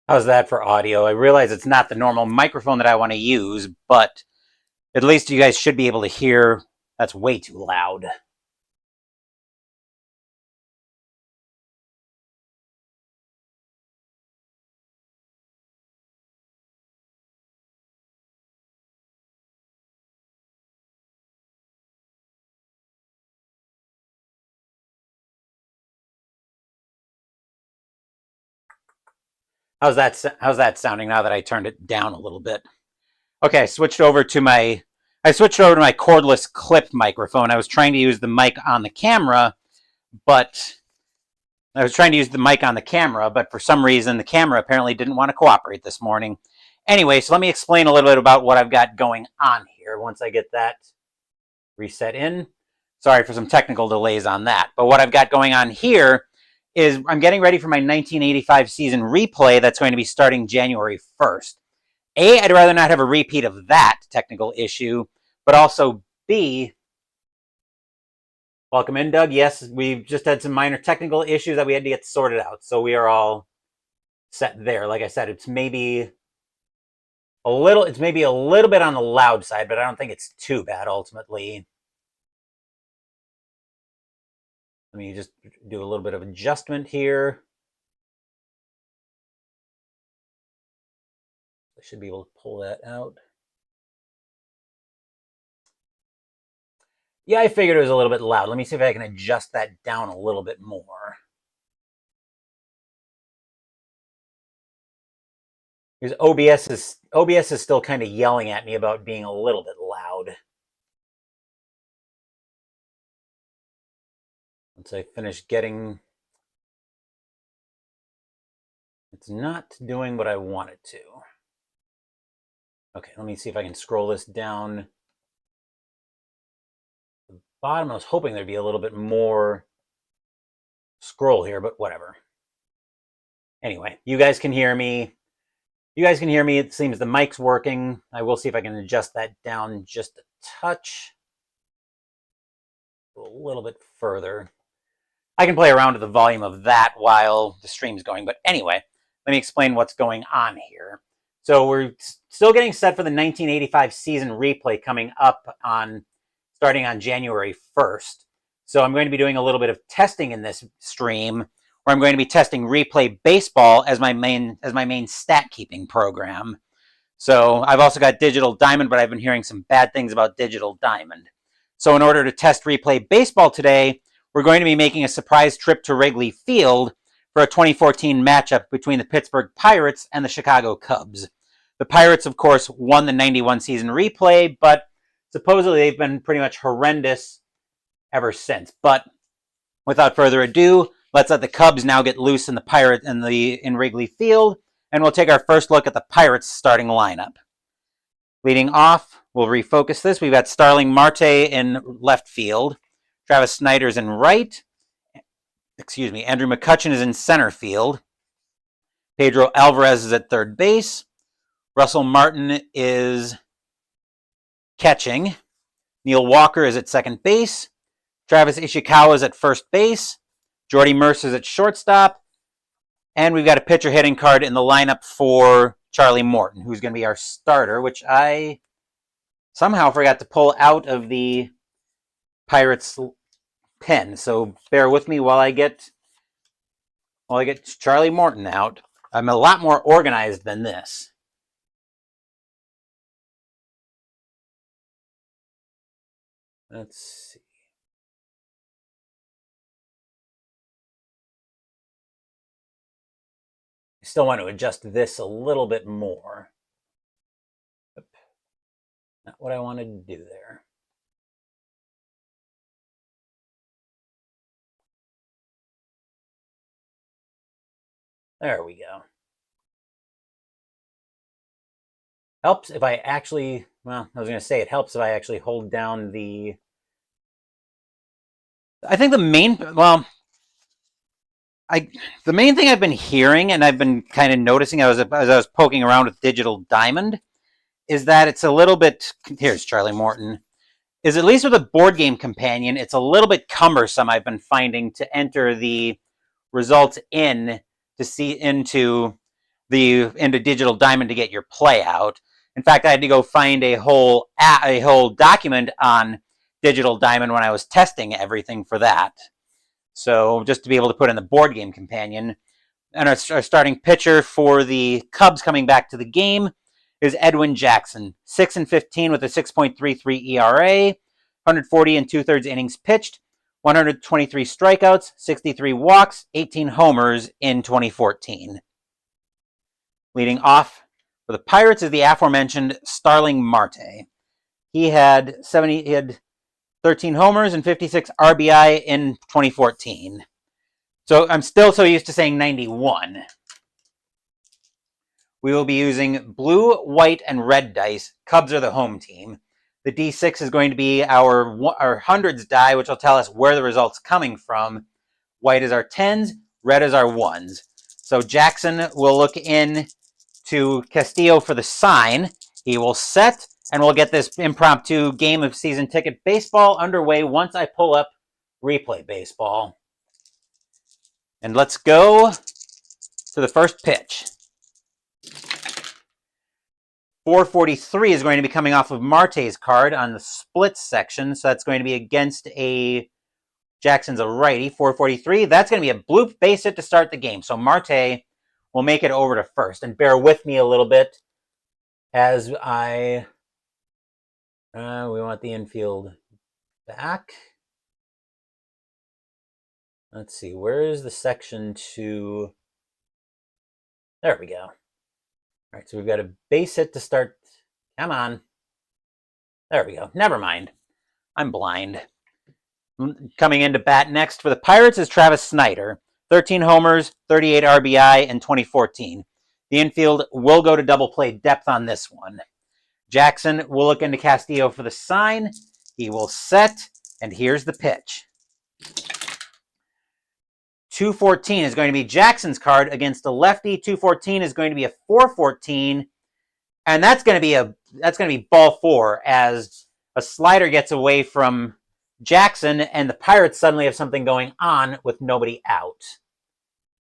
How's that for audio? I realize it's not the normal microphone that I want to use, but at least you guys should be able to hear. That's way too loud. How's that sounding now that I turned it down a little bit? Okay, I switched over to my cordless clip microphone. I was trying to use the mic on the camera, but for some reason the camera apparently didn't want to cooperate this morning. Anyway, so let me explain a little bit about what I've got going on here once I get that reset in. Sorry for some technical delays on that. But what I've got going on here is I'm getting ready for my 1985 season replay that's going to be starting January 1st. A, I'd rather not have a repeat of that technical issue, but also B, welcome in, Doug. Yes, we've just had some minor technical issues that we had to get sorted out. So we are all set there. Like I said, it's maybe a little bit on the loud side, but I don't think it's too bad ultimately. Let me just do a little bit of adjustment here. I should be able to pull that out. Yeah, I figured it was a little bit loud. Let me see if I can adjust that down a little bit more. Because OBS is still kind of yelling at me about being a little bit loud. Once I finish getting... It's not doing what I want it to. Okay, let me see if I can scroll this down. The bottom, I was hoping there'd be a little bit more scroll here, but whatever. Anyway, you guys can hear me. It seems the mic's working. I will see if I can adjust that down just a touch. A little bit further. I can play around with the volume of that while the stream's going. But anyway, let me explain what's going on here. So we're still getting set for the 1985 season replay coming up starting on January 1st. So I'm going to be doing a little bit of testing in this stream, where I'm going to be testing Replay Baseball as my main stat keeping program. So I've also got Digital Diamond, but I've been hearing some bad things about Digital Diamond. So in order to test Replay Baseball today, we're going to be making a surprise trip to Wrigley Field for a 2014 matchup between the Pittsburgh Pirates and the Chicago Cubs. The Pirates, of course, won the 91 season replay, but supposedly they've been pretty much horrendous ever since. But without further ado, let's let the Cubs now get loose in in Wrigley Field, and we'll take our first look at the Pirates starting lineup. Leading off, we'll refocus this. We've got Starling Marte in left field. Travis Snider's in right. Andrew McCutchen is in center field. Pedro Alvarez is at third base. Russell Martin is catching. Neil Walker is at second base. Travis Ishikawa is at first base. Jordy Mercer is at shortstop. And we've got a pitcher hitting card in the lineup for Charlie Morton, who's going to be our starter, which I somehow forgot to pull out of the Pirates pen. So bear with me while I get Charlie Morton out. I'm a lot more organized than this. Let's see. I still want to adjust this a little bit more. Not what I wanted to do there. There we go. Helps if I actually, well, I was going to say it helps if I actually hold down the, I think the main thing I've been hearing and I've been kind of noticing as I was poking around with Digital Diamond is that it's a little bit, here's Charlie Morton, is at least with a board game companion, it's a little bit cumbersome, I've been finding, to enter the results into into Digital Diamond to get your play out. In fact, I had to go find a whole document on Digital Diamond when I was testing everything for that. So just to be able to put in the board game companion. And our starting pitcher for the Cubs coming back to the game is Edwin Jackson, 6-15 with a 6.33 ERA, 140 and 2/3 innings pitched, 123 strikeouts, 63 walks, 18 homers in 2014. Leading off for the Pirates is the aforementioned Starling Marte. He had 13 homers and 56 RBI in 2014. So I'm still so used to saying 91. We will be using blue, white, and red dice. Cubs are the home team. The D6 is going to be our hundreds die, which will tell us where the result's coming from. White is our tens, red is our ones. So Jackson will look in to Castillo for the sign. He will set, and we'll get this impromptu game of season ticket baseball underway once I pull up Replay Baseball. And let's go to the first pitch. 443 is going to be coming off of Marte's card on the splits section, so that's going to be against Jackson's a righty. 443, that's going to be a blue base hit to start the game. So Marte will make it over to first. And bear with me a little bit as we want the infield back. Let's see, where is the section to... There we go. All right, so we've got a base hit to start. Come on. There we go. Never mind. I'm blind. Coming into bat next for the Pirates is Travis Snyder. 13 homers, 38 RBI in 2014. The infield will go to double play depth on this one. Jackson will look into Castillo for the sign. He will set, and here's the pitch. 214 is going to be Jackson's card against a lefty. 214 is going to be a 414, and that's going to be ball four as a slider gets away from Jackson, and the Pirates suddenly have something going on with nobody out.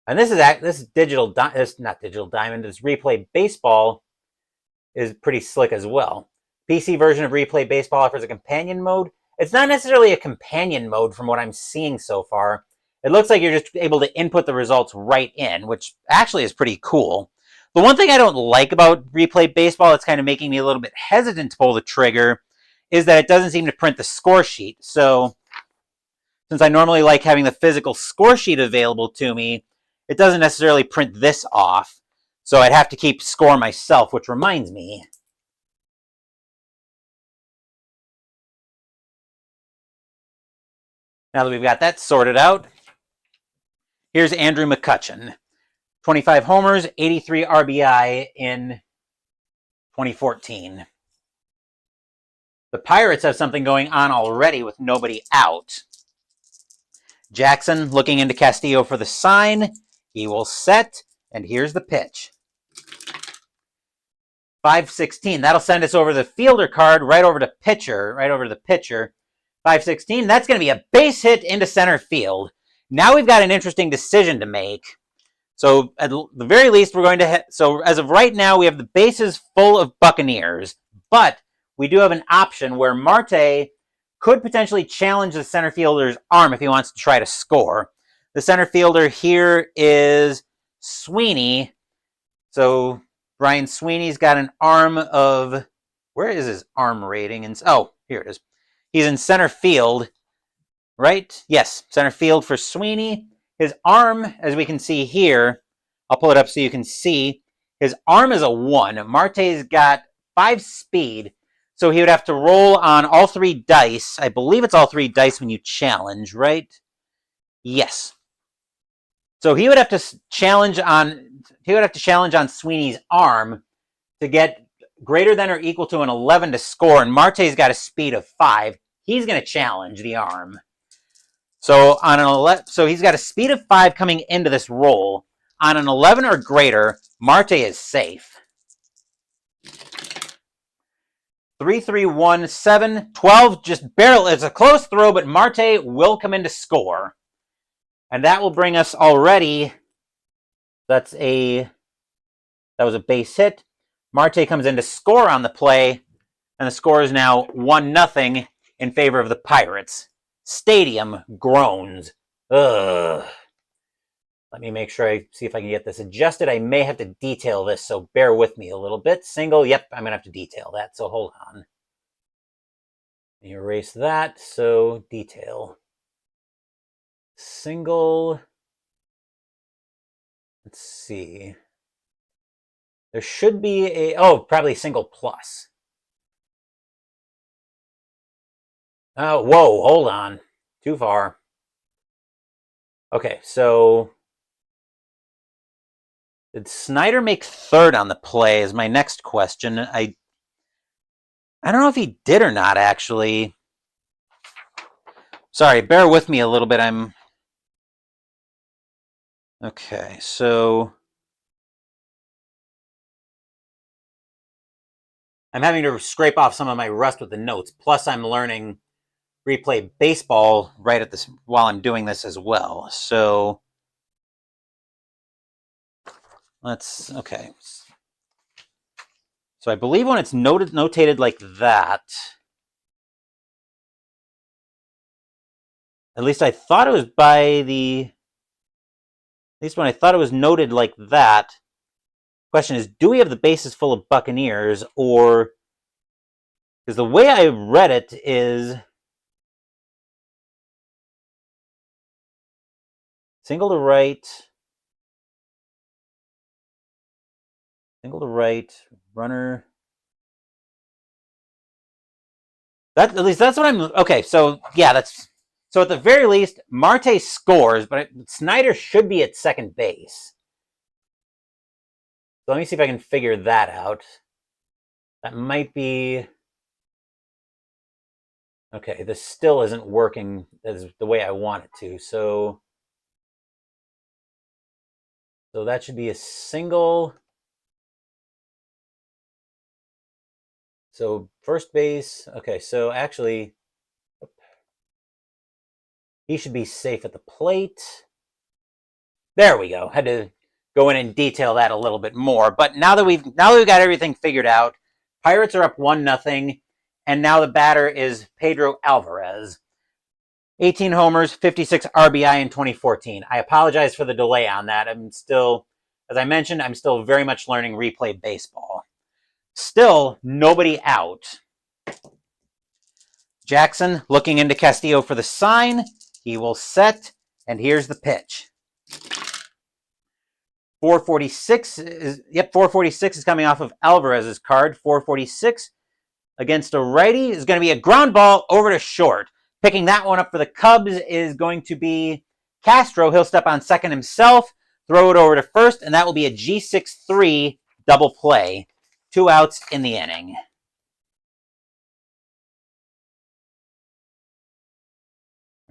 And this is not Digital Diamond. This Replay Baseball is pretty slick as well. PC version of Replay Baseball offers a companion mode. It's not necessarily a companion mode from what I'm seeing so far. It looks like you're just able to input the results right in, which actually is pretty cool. The one thing I don't like about Replay Baseball that's kind of making me a little bit hesitant to pull the trigger is that it doesn't seem to print the score sheet. So since I normally like having the physical score sheet available to me, it doesn't necessarily print this off. So I'd have to keep score myself, which reminds me. Now that we've got that sorted out, here's Andrew McCutchen. 25 homers, 83 RBI in 2014. The Pirates have something going on already with nobody out. Jackson looking into Castillo for the sign. He will set, and here's the pitch. 516. That'll send us over the fielder card, right over to the pitcher. 516. That's going to be a base hit into center field. Now we've got an interesting decision to make. So at the very least, we're going to so as of right now, we have the bases full of Buccaneers, but we do have an option where Marte could potentially challenge the center fielder's arm if he wants to try to score. The center fielder here is Sweeney. So Brian Sweeney's got an arm of, where is his arm rating? Oh, here it is. He's in center field, right? Yes, center field for Sweeney. His arm, as we can see here, I'll pull it up so you can see, his arm is a 1. Marte's got 5 speed, so he would have to roll on all 3 dice. I believe it's all 3 dice when you challenge, right? Yes. So he would have to challenge on Sweeney's arm to get greater than or equal to an 11 to score, and Marte's got a speed of 5. He's going to challenge the arm. So on an 11, so he's got a speed of 5 coming into this roll. On an 11 or greater, Marte is safe. 3, 3, 1, 7, 12, just barely. It's a close throw, but Marte will come in to score. And that will bring us already, that's a That was a base hit. Marte comes in to score on the play, and the score is now 1-0 in favor of the Pirates. Stadium groans. Ugh. Let me make sure I see if I can get this adjusted. I may have to detail this, so bear with me a little bit. Single, yep, I'm going to have to detail that, so hold on. Erase that, so detail. Single. Let's see. There should be a, probably single plus. Oh, whoa, hold on. Too far. Okay, so did Snyder make third on the play is my next question. I don't know if he did or not, actually. Sorry, bear with me a little bit. Okay, so I'm having to scrape off some of my rust with the notes. Plus, I'm learning replay baseball right at this while I'm doing this as well. So okay. So I believe when it's notated like that, at least I thought it was at least when I thought it was noted like that. Question is, do we have the bases full of Buccaneers, or because the way I read it is single to right, runner. At least that's what I'm. Okay, so yeah, so at the very least, Marte scores, but Snyder should be at second base. So let me see if I can figure that out. That might be okay. This still isn't working as the way I want it to. So that should be a single. So first base, okay, so actually he should be safe at the plate. There we go. Had to go in and detail that a little bit more. But now that we've got everything figured out, Pirates are up 1-0, and now the batter is Pedro Alvarez. 18 homers, 56 RBI in 2014. I apologize for the delay on that. As I mentioned, I'm still very much learning replay baseball. Still, nobody out. Jackson looking into Castillo for the sign. He will set, and here's the pitch. 446 is coming off of Alvarez's card. 446 against a righty is going to be a ground ball over to short. Picking that one up for the Cubs is going to be Castro. He'll step on second himself, throw it over to first, and that will be a G6-3 double play. 2 outs in the inning.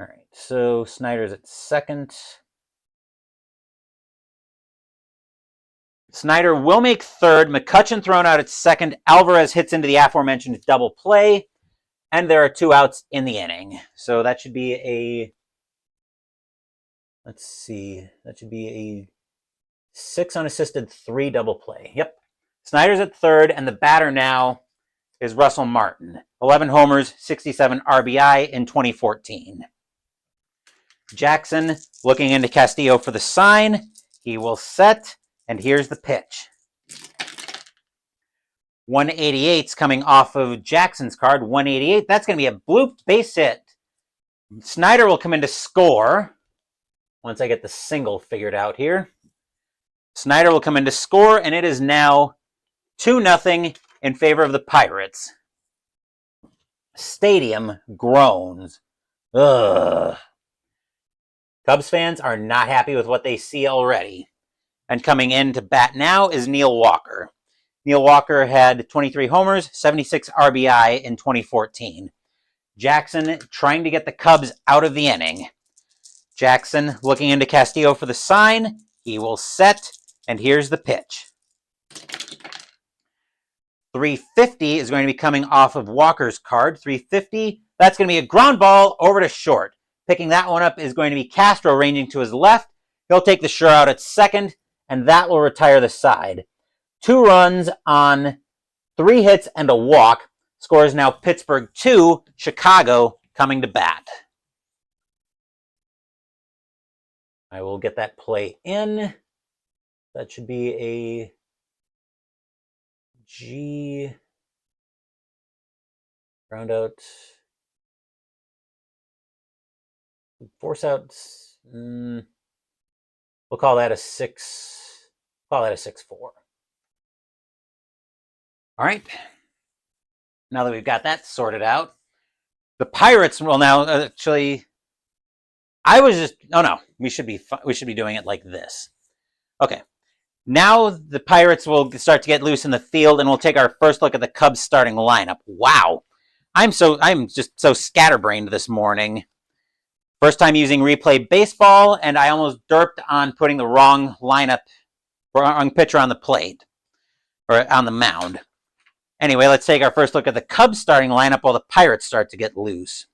All right, so Snyder's at second. Snyder will make third. McCutchen thrown out at second. Alvarez hits into the aforementioned double play. And there are 2 outs in the inning. So that should be a, let's see, that should be a 6 unassisted 3 double play. Yep. Snyder's at third, and the batter now is Russell Martin. 11 homers, 67 RBI in 2014. Jackson looking into Castillo for the sign. He will set, and here's the pitch. 188's coming off of Jackson's card. 188, that's going to be a bloop base hit. Snyder will come in to score once I get the single figured out here. Snyder will come in to score, and it is now 2-0 in favor of the Pirates. Stadium groans. Ugh. Cubs fans are not happy with what they see already. And coming in to bat now is Neil Walker. Neil Walker had 23 homers, 76 RBI in 2014. Jackson trying to get the Cubs out of the inning. Jackson looking into Castillo for the sign. He will set, and here's the pitch. 350 is going to be coming off of Walker's card. 350, that's going to be a ground ball over to short. Picking that one up is going to be Castro ranging to his left. He'll take the shutout at second, and that will retire the side. 2 runs on 3 hits and a walk. Score is now Pittsburgh 2, Chicago coming to bat. I will get that play in. That should be a G round out. Force outs. We'll call that a 6. Call that a 6-4. All right. Now that we've got that sorted out, the Pirates will now actually. We should be doing it like this. Okay. Now the Pirates will start to get loose in the field, and we'll take our first look at the Cubs starting lineup. Wow. I'm just so scatterbrained this morning. First time using replay baseball, and I almost derped on putting the wrong pitcher on the plate, or on the mound. Anyway, let's take our first look at the Cubs starting lineup while the Pirates start to get loose.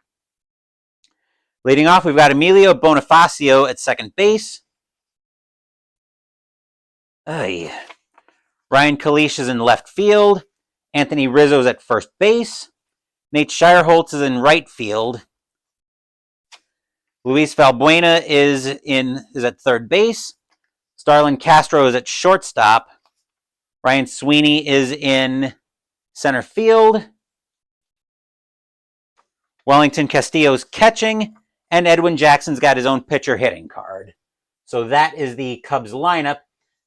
Leading off, we've got Emilio Bonifacio at second base. Ryan Kalish is in left field. Anthony Rizzo's at first base. Nate Shireholtz is in right field. Luis Valbuena is at third base. Starlin Castro is at shortstop. Ryan Sweeney is in center field. Wellington Castillo's catching. And Edwin Jackson's got his own pitcher hitting card. So that is the Cubs lineup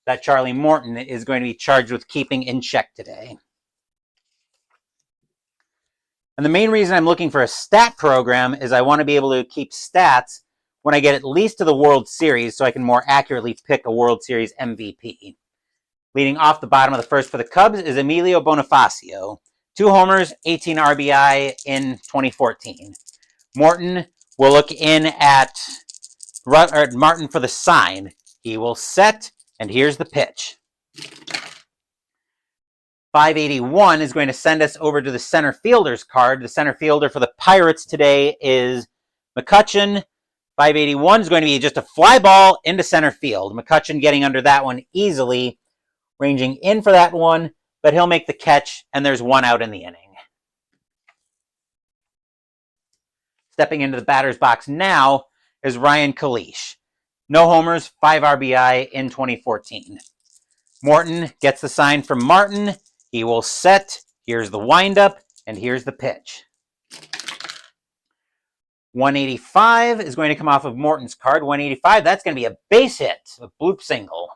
that Charlie Morton is going to be charged with keeping in check today. And the main reason I'm looking for a stat program is I want to be able to keep stats when I get at least to the World Series so I can more accurately pick a World Series MVP. Leading off the bottom of the first for the Cubs is Emilio Bonifacio. 2 homers, 18 RBI in 2014. Morton will look in at Martin for the sign. He will set, and here's the pitch. 581 is going to send us over to the center fielder's card. The center fielder for the Pirates today is McCutchen. 581 is going to be just a fly ball into center field. McCutchen getting under that one easily, ranging in for that one, but he'll make the catch, and there's 1 out in the inning. Stepping into the batter's box now is Ryan Kalish. No homers, 5 RBI in 2014. Morton gets the sign from Martin. He will set. Here's the windup, and here's the pitch. 185 is going to come off of Morton's card. 185, that's going to be a base hit, a bloop single.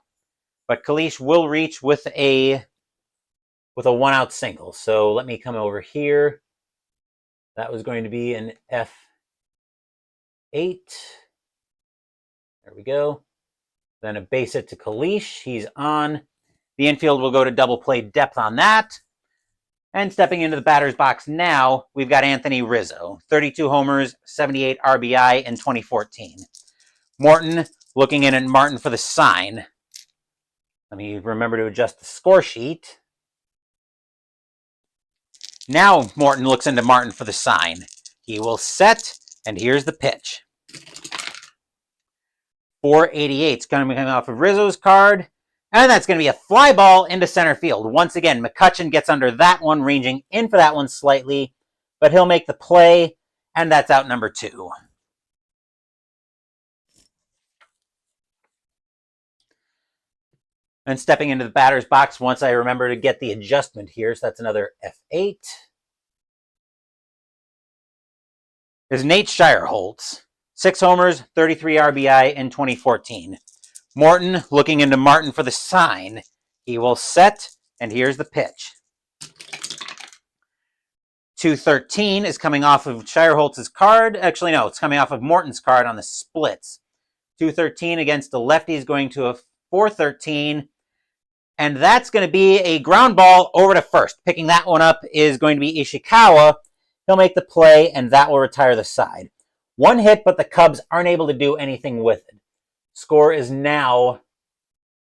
But Kalish will reach with a 1-out single. So let me come over here. That was going to be an F8. There we go. Then a base hit to Kalish. He's on. The infield will go to double play depth on that. And stepping into the batter's box now, we've got Anthony Rizzo. 32 homers, 78 RBI in 2014. Morton looking in at Martin for the sign. Let me remember to adjust the score sheet. Now Morton looks into Martin for the sign. He will set, and here's the pitch. 488 is going to be coming off of Rizzo's card. And that's going to be a fly ball into center field. Once again, McCutchen gets under that one, ranging in for that one slightly. But he'll make the play, and that's out number 2. And stepping into the batter's box, once I remember to get the adjustment here, so that's another F8, is Nate Shireholtz. 6 homers, 33 RBI in 2014. Morton looking into Martin for the sign. He will set, and here's the pitch. 213 is coming off of Shireholtz's card. Actually, no, it's coming off of Morton's card on the splits. 213 against the lefty is going to a 413. And that's going to be a ground ball over to first. Picking that one up is going to be Ishikawa. He'll make the play, and that will retire the side. 1 hit, but the Cubs aren't able to do anything with it. Score is now,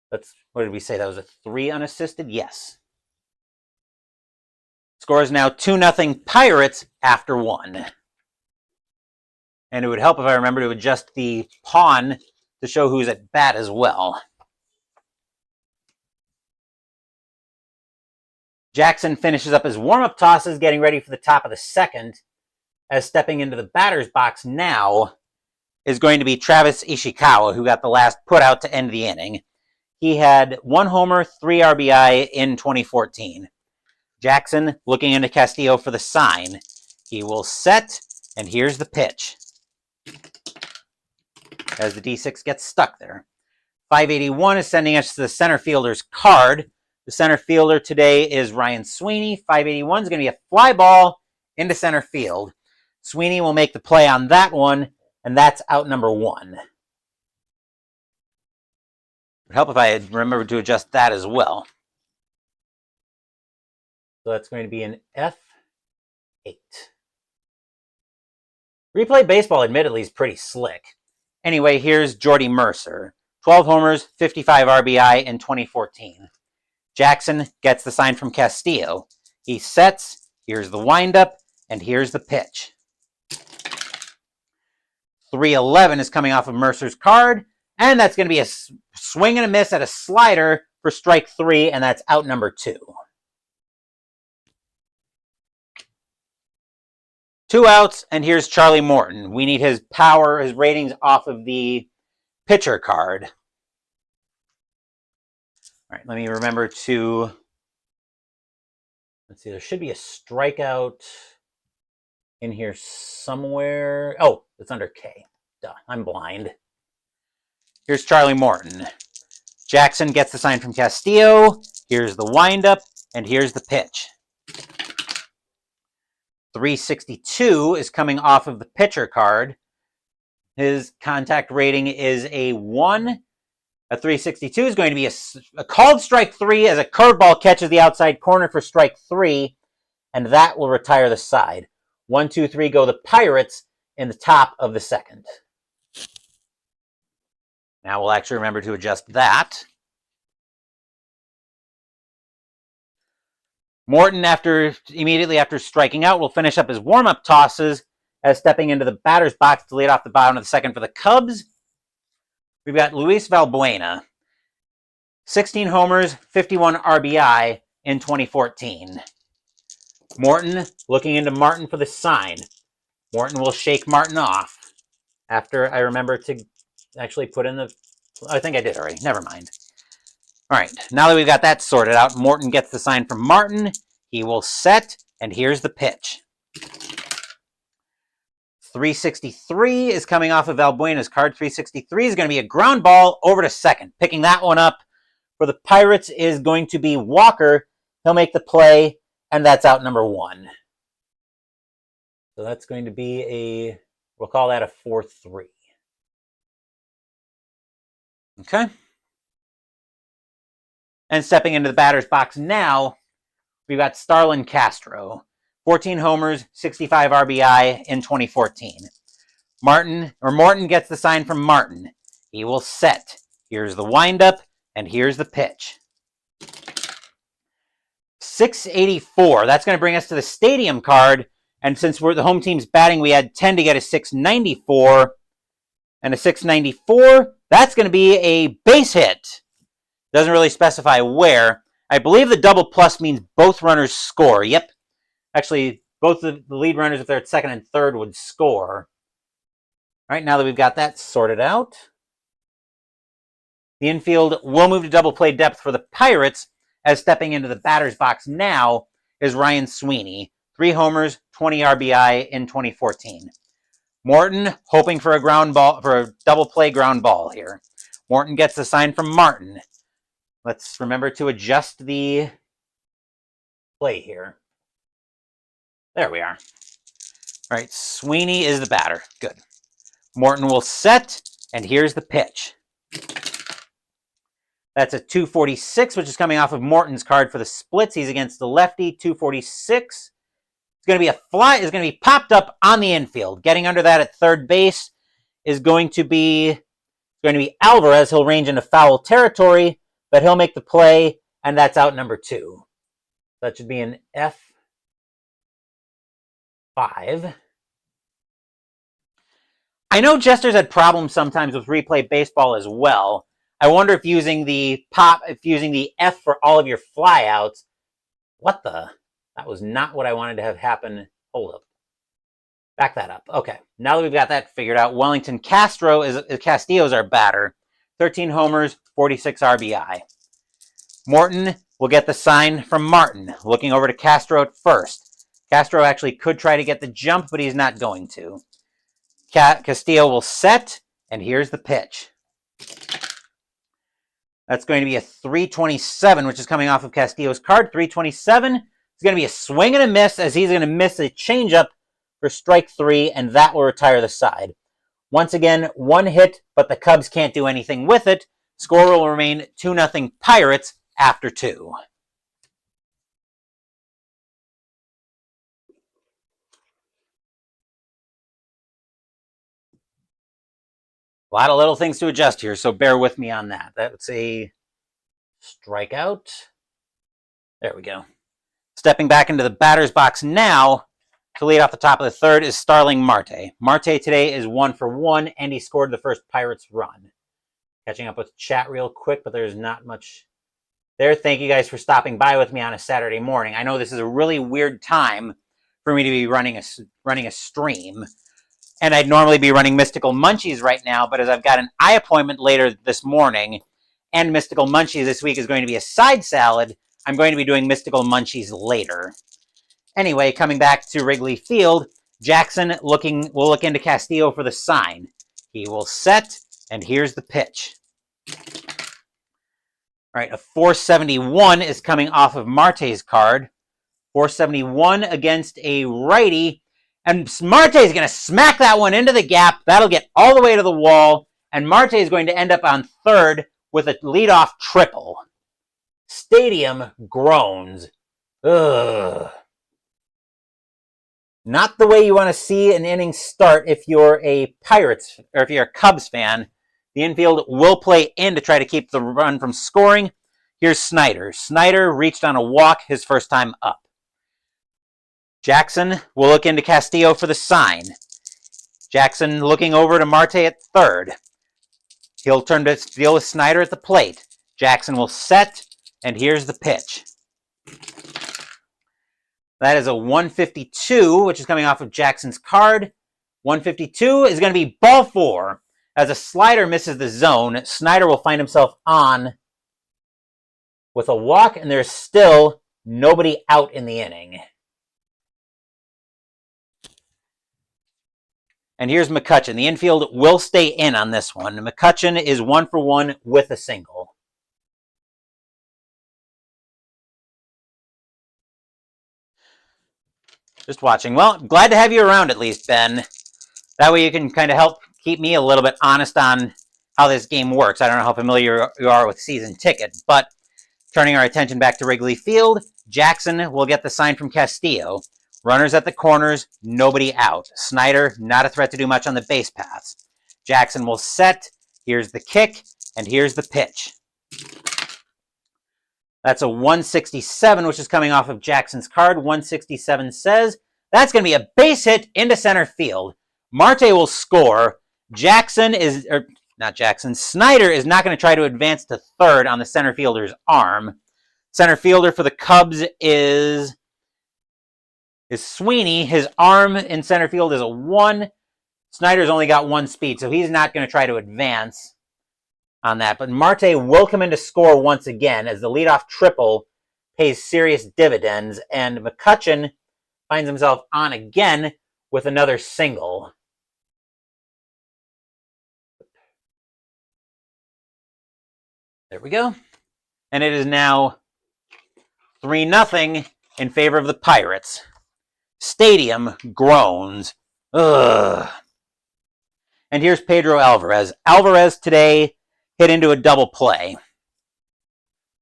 what did we say? That was a 3 unassisted? Yes. Score is now 2-0 Pirates after 1. And it would help if I remember to adjust the pawn to show who's at bat as well. Jackson finishes up his warm-up tosses, getting ready for the top of the second, as stepping into the batter's box now is going to be Travis Ishikawa, who got the last put out to end the inning. He had 1 homer, 3 RBI in 2014. Jackson looking into Castillo for the sign. He will set, and here's the pitch. As the D6 gets stuck there. 581 is sending us to the center fielder's card. The center fielder today is Ryan Sweeney. 581 is going to be a fly ball into center field. Sweeney will make the play on that one, and that's out number 1. It would help if I had remembered to adjust that as well. So that's going to be an F8. Replay baseball, admittedly, is pretty slick. Anyway, here's Jordy Mercer. 12 homers, 55 RBI in 2014. Jackson gets the sign from Castillo. He sets, here's the windup, and here's the pitch. 311 is coming off of Mercer's card, and that's going to be a swing and a miss at a slider for strike 3, and that's out number 2. 2 outs, and here's Charlie Morton. We need his power, his ratings off of the pitcher card. All right, let me remember to, let's see, there should be a strikeout in here somewhere. Oh, it's under K. Duh, I'm blind. Here's Charlie Morton. Jackson gets the sign from Castillo. Here's the windup, and here's the pitch. 362 is coming off of the pitcher card. His contact rating is a 1. A 362 is going to be a called strike 3 as a curveball catches the outside corner for strike 3, and that will retire the side. 1, 2, 3 go the Pirates in the top of the second. Now we'll actually remember to adjust that. Morton, immediately after striking out, will finish up his warm-up tosses as stepping into the batter's box to lead off the bottom of the second for the Cubs. We've got Luis Valbuena, 16 homers, 51 RBI in 2014. Morton looking into Martin for the sign. Morton will shake Martin off after I remember to actually put in the... I think I did already. Never mind. All right, now that we've got that sorted out, Morton gets the sign from Martin. He will set, and here's the pitch. 363 is coming off of Valbuena's card. 363 is going to be a ground ball over to second. Picking that one up for the Pirates is going to be Walker. He'll make the play, and that's out number 1. So that's going to be we'll call that a 4-3. Okay. And stepping into the batter's box now, we've got Starlin Castro. 14 homers, 65 RBI in 2014. Morton gets the sign from Martin. He will set. Here's the windup, and here's the pitch. 684. That's going to bring us to the stadium card. And since the home team's batting, we had 10 to get a 694. And a 694, that's going to be a base hit. Doesn't really specify where. I believe the double plus means both runners score. Yep. Actually, both the lead runners, if they're at second and third, would score. All right, now that we've got that sorted out, the infield will move to double play depth for the Pirates, as stepping into the batter's box now is Ryan Sweeney. 3 homers, 20 RBI in 2014. Morton hoping for a double play ground ball here. Morton gets the sign from Martin. Let's remember to adjust the play here. There we are. All right, Sweeney is the batter. Good. Morton will set, and here's the pitch. That's a 246, which is coming off of Morton's card for the splits. He's against the lefty. 246. It's going to be a fly. Is going to be popped up on the infield. Getting under that at third base is going to be Alvarez. He'll range into foul territory, but he'll make the play, and that's out number 2. That should be an F5. I know Jester's had problems sometimes with replay baseball as well. I wonder if using the F for all of your flyouts What the? That was not what I wanted to have happen. Hold up. Back that up. Okay. Now that we've got that figured out, Wellington Castillo's our batter. 13 homers, 46 RBI. Morton will get the sign from Martin, looking over to Castro at first. Castro actually could try to get the jump, but he's not going to. Castillo will set, and here's the pitch. That's going to be a 327, which is coming off of Castillo's card. 327 is going to be a swing and a miss, as he's going to miss a changeup for strike 3, and that will retire the side. Once again, 1 hit, but the Cubs can't do anything with it. Score will remain 2-0 Pirates after 2. A lot of little things to adjust here, so bear with me on that. That's a strikeout. There we go. Stepping back into the batter's box now to lead off the top of the third is Starling Marte. Marte today is 1 for 1, and he scored the first Pirates run. Catching up with chat real quick, but there's not much there. Thank you guys for stopping by with me on a Saturday morning. I know this is a really weird time for me to be running a stream, and I'd normally be running Mystical Munchies right now, but as I've got an eye appointment later this morning, and Mystical Munchies this week is going to be a side salad, I'm going to be doing Mystical Munchies later. Anyway, coming back to Wrigley Field, Jackson will look into Castillo for the sign. He will set, and here's the pitch. All right, a 471 is coming off of Marte's card. 471 against a righty, and Marte is going to smack that one into the gap. That'll get all the way to the wall, and Marte is going to end up on third with a leadoff triple. Stadium groans. Ugh. Not the way you want to see an inning start if you're a Pirates, or if you're a Cubs fan. The infield will play in to try to keep the run from scoring. Here's Snyder. Snyder reached on a walk his first time up. Jackson will look into Castillo for the sign. Jackson looking over to Marte at third. He'll turn to deal with Snyder at the plate. Jackson will set, and here's the pitch. That is a 152, which is coming off of Jackson's card. 152 is going to be ball 4. As a slider misses the zone, Snyder will find himself on with a walk, and there's still nobody out in the inning. And here's McCutchen. The infield will stay in on this one. McCutchen is 1 for 1 with a single. Just watching. Well, glad to have you around at least, Ben. That way you can kind of help keep me a little bit honest on how this game works. I don't know how familiar you are with season ticket, but turning our attention back to Wrigley Field, Jackson will get the sign from Castillo. Runners at the corners, nobody out. Snyder, not a threat to do much on the base paths. Jackson will set. Here's the kick, and here's the pitch. That's a 167, which is coming off of Jackson's card. 167 says that's going to be a base hit into center field. Marte will score. Snyder is not going to try to advance to third on the center fielder's arm. Center fielder for the Cubs is Sweeney. His arm in center field is a 1. Snyder's only got 1 speed, so he's not going to try to advance on that. But Marte will come in to score once again as the leadoff triple pays serious dividends, and McCutchen finds himself on again with another single. There we go. And it is now 3-0 in favor of the Pirates. Stadium groans. Ugh. And here's Pedro Alvarez. Alvarez today hit into a double play.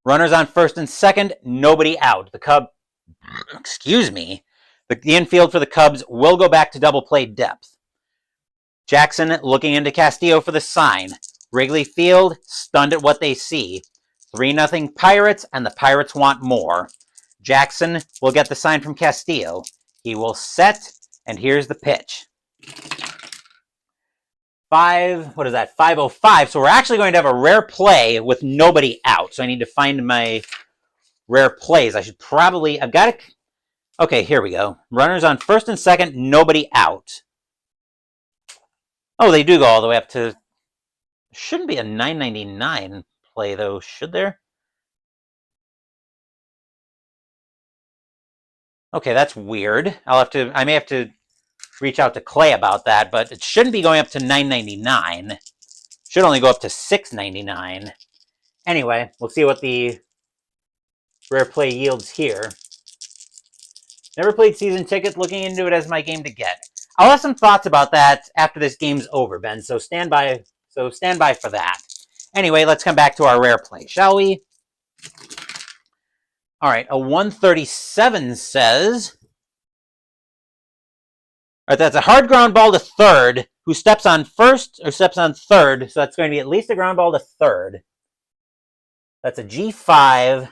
Runners on first and second, nobody out. The infield for the Cubs will go back to double play depth. Jackson looking into Castillo for the sign. Wrigley Field stunned at what they see. 3-0 Pirates, and the Pirates want more. Jackson will get the sign from Castillo. He will set, and here's the pitch. 505. So we're actually going to have a rare play with nobody out. So I need to find my rare plays. I should probably, I've got to, okay, here we go. Runners on first and second, nobody out. Oh, they do go all the way up to, shouldn't be a $9.99 play though, should there? Okay, that's weird. I may have to reach out to Clay about that, but it shouldn't be going up to $9.99. Should only go up to $6.99. Anyway, we'll see what the rare play yields here. Never played season ticket, looking into it as my game to get. I'll have some thoughts about that after this game's over, Ben, so stand by for that. Anyway, let's come back to our rare play, shall we? All right, a 137 says, all right, that's a hard ground ball to third, who steps on first or steps on third, so that's going to be at least a ground ball to third. That's a G5,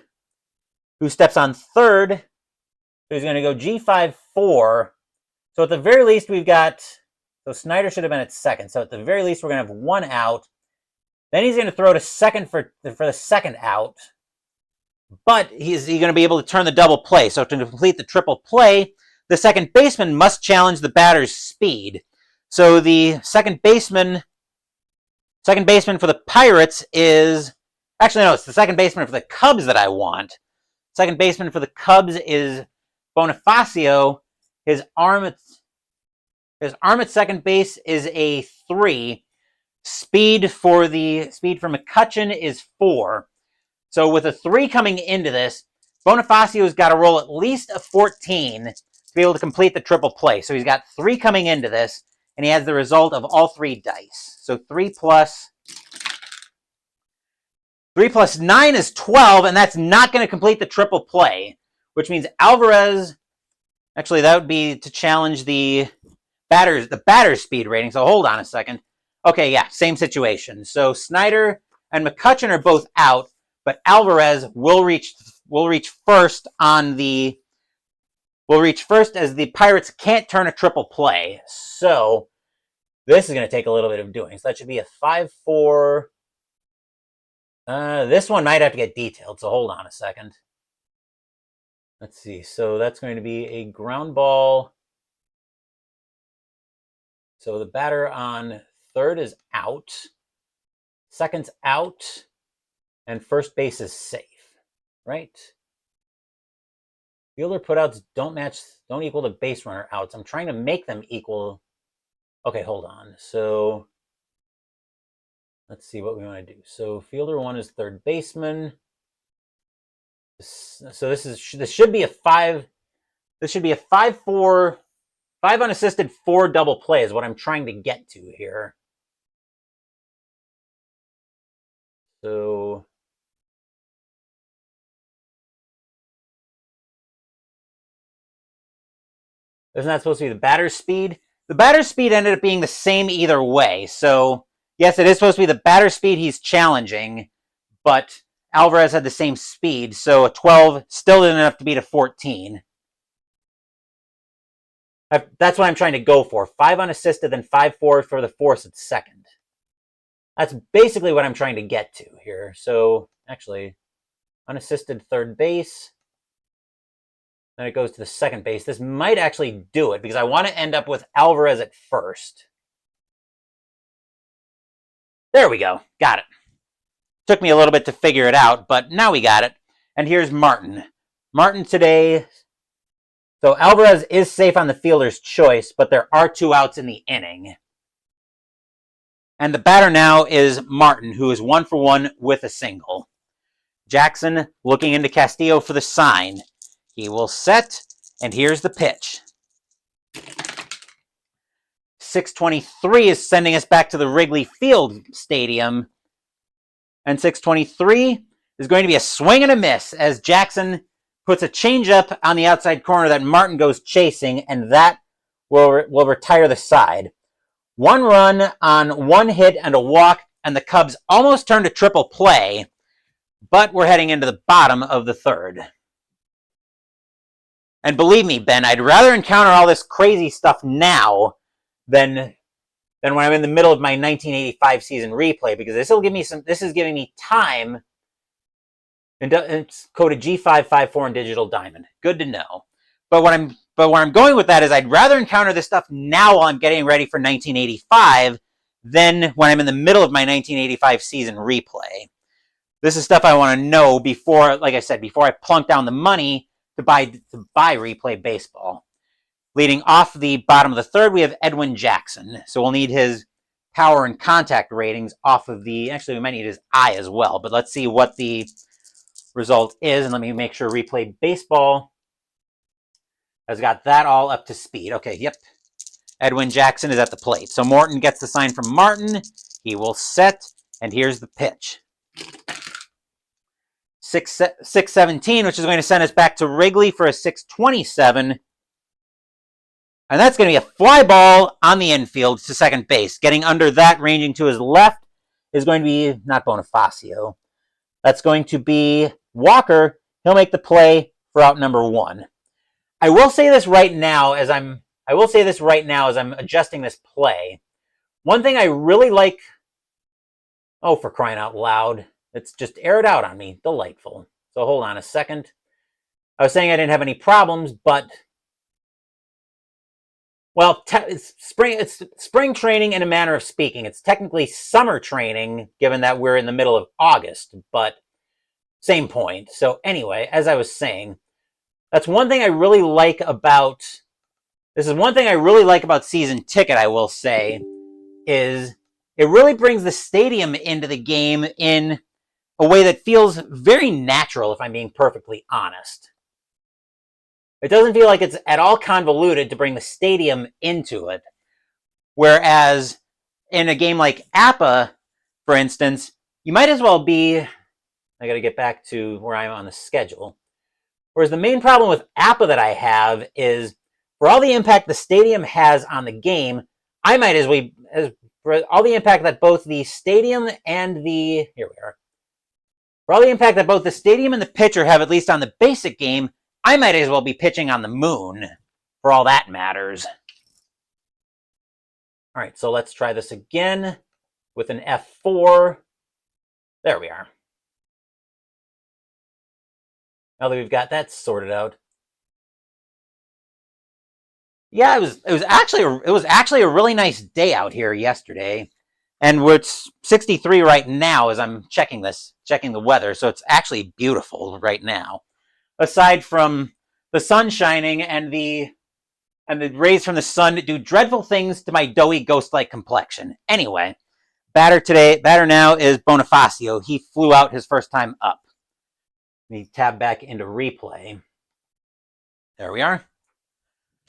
who steps on third, so he's going to go G5-4. So at the very least, we've got, so Snyder should have been at second, so at the very least, we're going to have one out. Then he's going to throw to second for the second out. But he's going to be able to turn the double play. So to complete the triple play, the second baseman must challenge the batter's speed. So the second baseman for the Pirates is, actually no, it's the second baseman for the Cubs that I want. Second baseman for the Cubs is Bonifacio. His arm at second base is a 3. Speed for McCutchen is 4. So with a 3 coming into this, Bonifacio's got to roll at least a 14 to be able to complete the triple play. So he's got 3 coming into this, and he has the result of all 3 dice. So 3 plus 9 is 12, and that's not going to complete the triple play, which means Alvarez, actually that would be to challenge the batter's speed rating. So hold on a second. Okay, yeah, same situation. So Snyder and McCutchen are both out, but Alvarez will reach first as the Pirates can't turn a triple play. So this is going to take a little bit of doing. So that should be a 5-4. This one might have to get detailed, so hold on a second. Let's see. So that's going to be a ground ball. So the batter on third is out. Second's out. And first base is safe, right? Fielder putouts don't equal the base runner outs. I'm trying to make them equal. Okay, hold on. So let's see what we want to do. So fielder 1 is third baseman. So this should be a 5. This should be a 5-4, 5 unassisted 4 double play is what I'm trying to get to here. So isn't that supposed to be the batter's speed? The batter's speed ended up being the same either way. So, yes, it is supposed to be the batter's speed he's challenging, but Alvarez had the same speed, so a 12 still didn't enough to beat a 14. That's what I'm trying to go for. 5 unassisted, then 5-4 for the force at second. That's basically what I'm trying to get to here. So, actually, unassisted third base. Then it goes to the second base. This might actually do it because I want to end up with Alvarez at first. There we go. Got it. Took me a little bit to figure it out, but now we got it. And here's Martin. Martin today. So Alvarez is safe on the fielder's choice, but there are 2 outs in the inning. And the batter now is Martin, who is 1 for 1 with a single. Jackson looking into Castillo for the sign. He will set, and here's the pitch. 6:23 is sending us back to the Wrigley Field Stadium. And 6:23 is going to be a swing and a miss as Jackson puts a changeup on the outside corner that Martin goes chasing, and that will retire the side. 1 run on 1 hit and a walk, and the Cubs almost turned a triple play, but we're heading into the bottom of the third. And believe me, Ben, I'd rather encounter all this crazy stuff now than when I'm in the middle of my 1985 season replay, because this is giving me time. And it's coded G554 in Digital Diamond. Good to know. But where I'm going with that is I'd rather encounter this stuff now while I'm getting ready for 1985 than when I'm in the middle of my 1985 season replay. This is stuff I want to know before, like I said, before I plunk down the money to buy replay baseball. Leading off the bottom of the third, we have Edwin Jackson. So we'll need his power and contact ratings off of the, actually we might need his eye as well, but let's see what the result is, and let me make sure replay baseball has got that all up to speed. Okay, yep. Edwin Jackson is at the plate. So Morton gets the sign from Martin. He will set, and here's the pitch. 6-17, which is going to send us back to Wrigley for a 6-27. And that's going to be a fly ball on the infield to second base. Getting under that, ranging to his left, is going to be not Bonifacio. That's going to be Walker. He'll make the play for out number 1. I will say this right now as I'm adjusting this play. One thing I really like, oh, for crying out loud, it's just aired out on me. Delightful. So hold on a second. I was saying I didn't have any problems, but well, it's spring training in a manner of speaking. It's technically summer training, given that we're in the middle of August, but same point. So anyway, as I was saying, that's one thing I really like about, this is one thing I really like about Season Ticket, I will say, is it really brings the stadium into the game in a way that feels very natural, if I'm being perfectly honest. It doesn't feel like it's at all convoluted to bring the stadium into it. Whereas in a game like APA, for instance, you might as well be, I got to get back to where I'm on the schedule. Whereas the main problem with APA that I have is, for all the impact the stadium has on the game, I might as well, for all the impact that both the stadium and the, here we are, for all the impact that both the stadium and the pitcher have, at least on the basic game, I might as well be pitching on the moon, for all that matters. All right, so let's try this again with an F4. There we are. Now that we've got that sorted out. Yeah, it was actually a really nice day out here yesterday. And it's 63 right now as I'm checking the weather, so it's actually beautiful right now. Aside from the sun shining and the rays from the sun do dreadful things to my doughy ghost-like complexion. Anyway, batter now is Bonifacio. He flew out his first time up. Let me tab back into replay. There we are.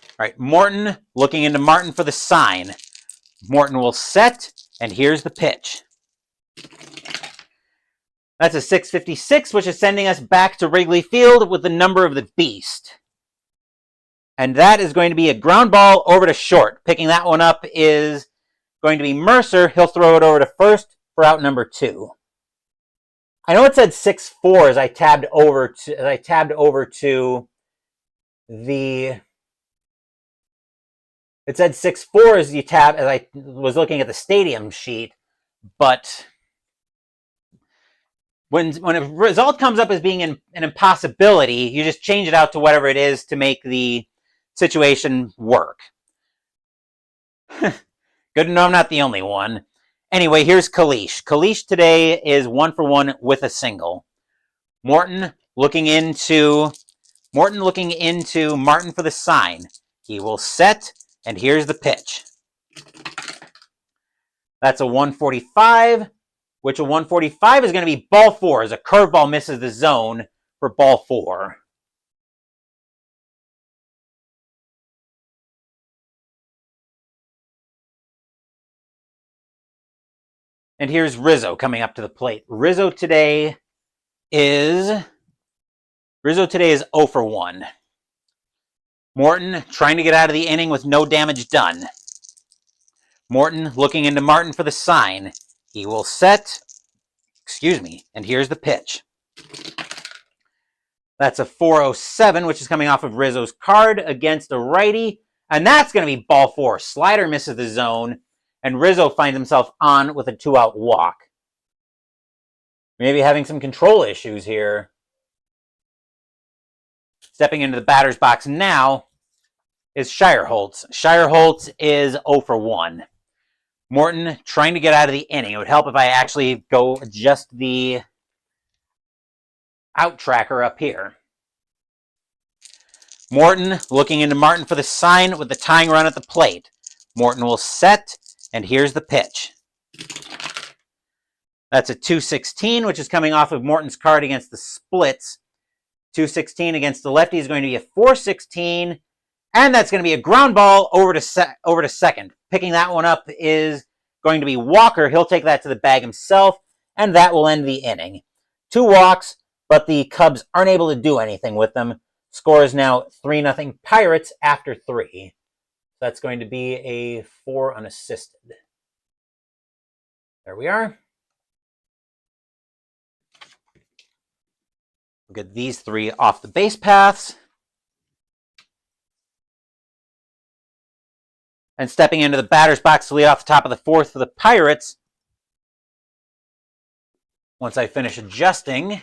All right, Morton looking into Martin for the sign. Morton will set, and here's the pitch. That's a 656, which is sending us back to Wrigley Field with the number of the beast. And that is going to be a ground ball over to short. Picking that one up is going to be Mercer. He'll throw it over to first for out number 2. I know it said 6-4 as I tabbed over to the. It said 6-4 as I was looking at the stadium sheet, but when a result comes up as being an impossibility, you just change it out to whatever it is to make the situation work. Good to know I'm not the only one. Anyway, here's Kalish. Kalish today is 1-for-1 with a single. Morton looking into Martin for the sign. He will set, and here's the pitch. That's a 145, which a 145 is going to be ball 4 as a curveball misses the zone for ball 4. And here's Rizzo coming up to the plate. Rizzo today is 0-for-1. Morton trying to get out of the inning with no damage done. Morton looking into Martin for the sign. He will set, and here's the pitch. That's a 407, which is coming off of Rizzo's card against a righty. And that's going to be ball 4. Slider misses the zone. And Rizzo finds himself on with a 2-out walk. Maybe having some control issues here. Stepping into the batter's box now is Shireholtz. Shireholtz is 0 for 1. Morton trying to get out of the inning. It would help if I actually go adjust the out tracker up here. Morton looking into Martin for the sign with the tying run at the plate. Morton will set, and here's the pitch. That's a 2-16, which is coming off of Morton's card against the splits. 2-16 against the lefty is going to be a 4-16, and that's going to be a ground ball over to second. Picking that one up is going to be Walker. He'll take that to the bag himself, and that will end the inning. 2 walks, but the Cubs aren't able to do anything with them. Score is now 3-0 Pirates after 3. That's going to be a 4 unassisted. There we are. We'll get these 3 off the base paths. And stepping into the batter's box to lead off the top of the 4th for the Pirates. Once I finish adjusting,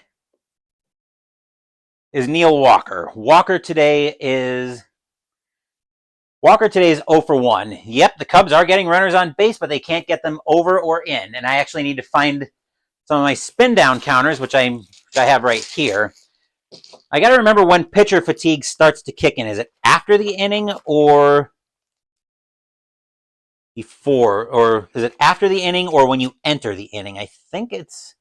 is Neil Walker. Walker today is 0 for 1. Yep, the Cubs are getting runners on base, but they can't get them over or in. And I actually need to find some of my spin down counters, which I have right here. I got to remember when pitcher fatigue starts to kick in. Is it after the inning or before? Or is it after the inning or when you enter the inning? I think it's...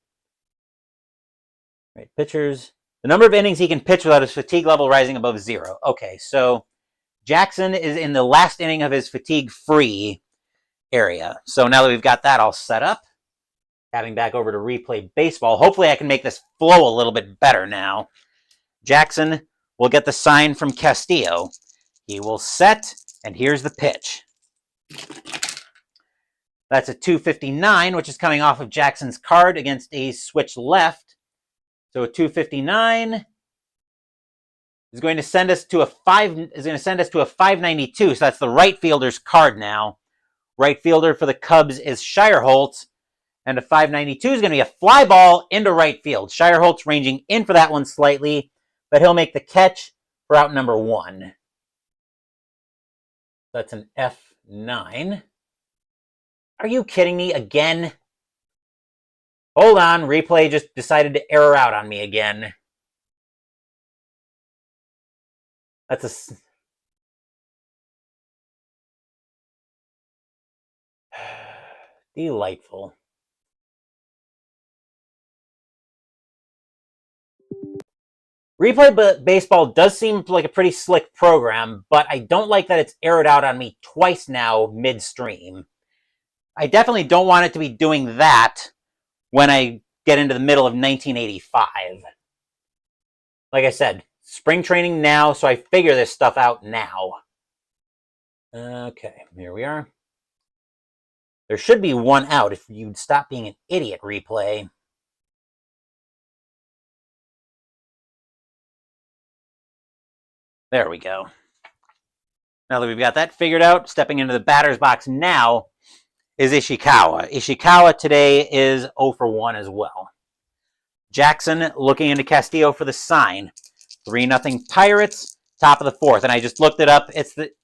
Right, pitchers... The number of innings he can pitch without his fatigue level rising above 0. Okay, so Jackson is in the last inning of his fatigue-free area. So now that we've got that all set up, having back over to replay baseball, hopefully I can make this flow a little bit better now. Jackson will get the sign from Castillo. He will set, and here's the pitch. That's a 259, which is coming off of Jackson's card against a switch left. So a 259 is going to send us to a 592. So that's the right fielder's card now. Right fielder for the Cubs is Shireholtz, and a 592 is going to be a fly ball into right field. Shireholtz ranging in for that one slightly, but he'll make the catch for out number 1. That's an F9. Are you kidding me again? Hold on, replay just decided to error out on me again. That's a... Delightful. Replay Baseball does seem like a pretty slick program, but I don't like that it's errored out on me twice now midstream. I definitely don't want it to be doing that when I get into the middle of 1985. Like I said, spring training now, so I figure this stuff out now. Okay, here we are. There should be 1 out if you'd stop being an idiot, replay. There we go. Now that we've got that figured out, stepping into the batter's box now is Ishikawa. Ishikawa today is 0 for 1 as well. Jackson looking into Castillo for the sign. 3-0 Pirates, top of the 4th. And I just looked it up.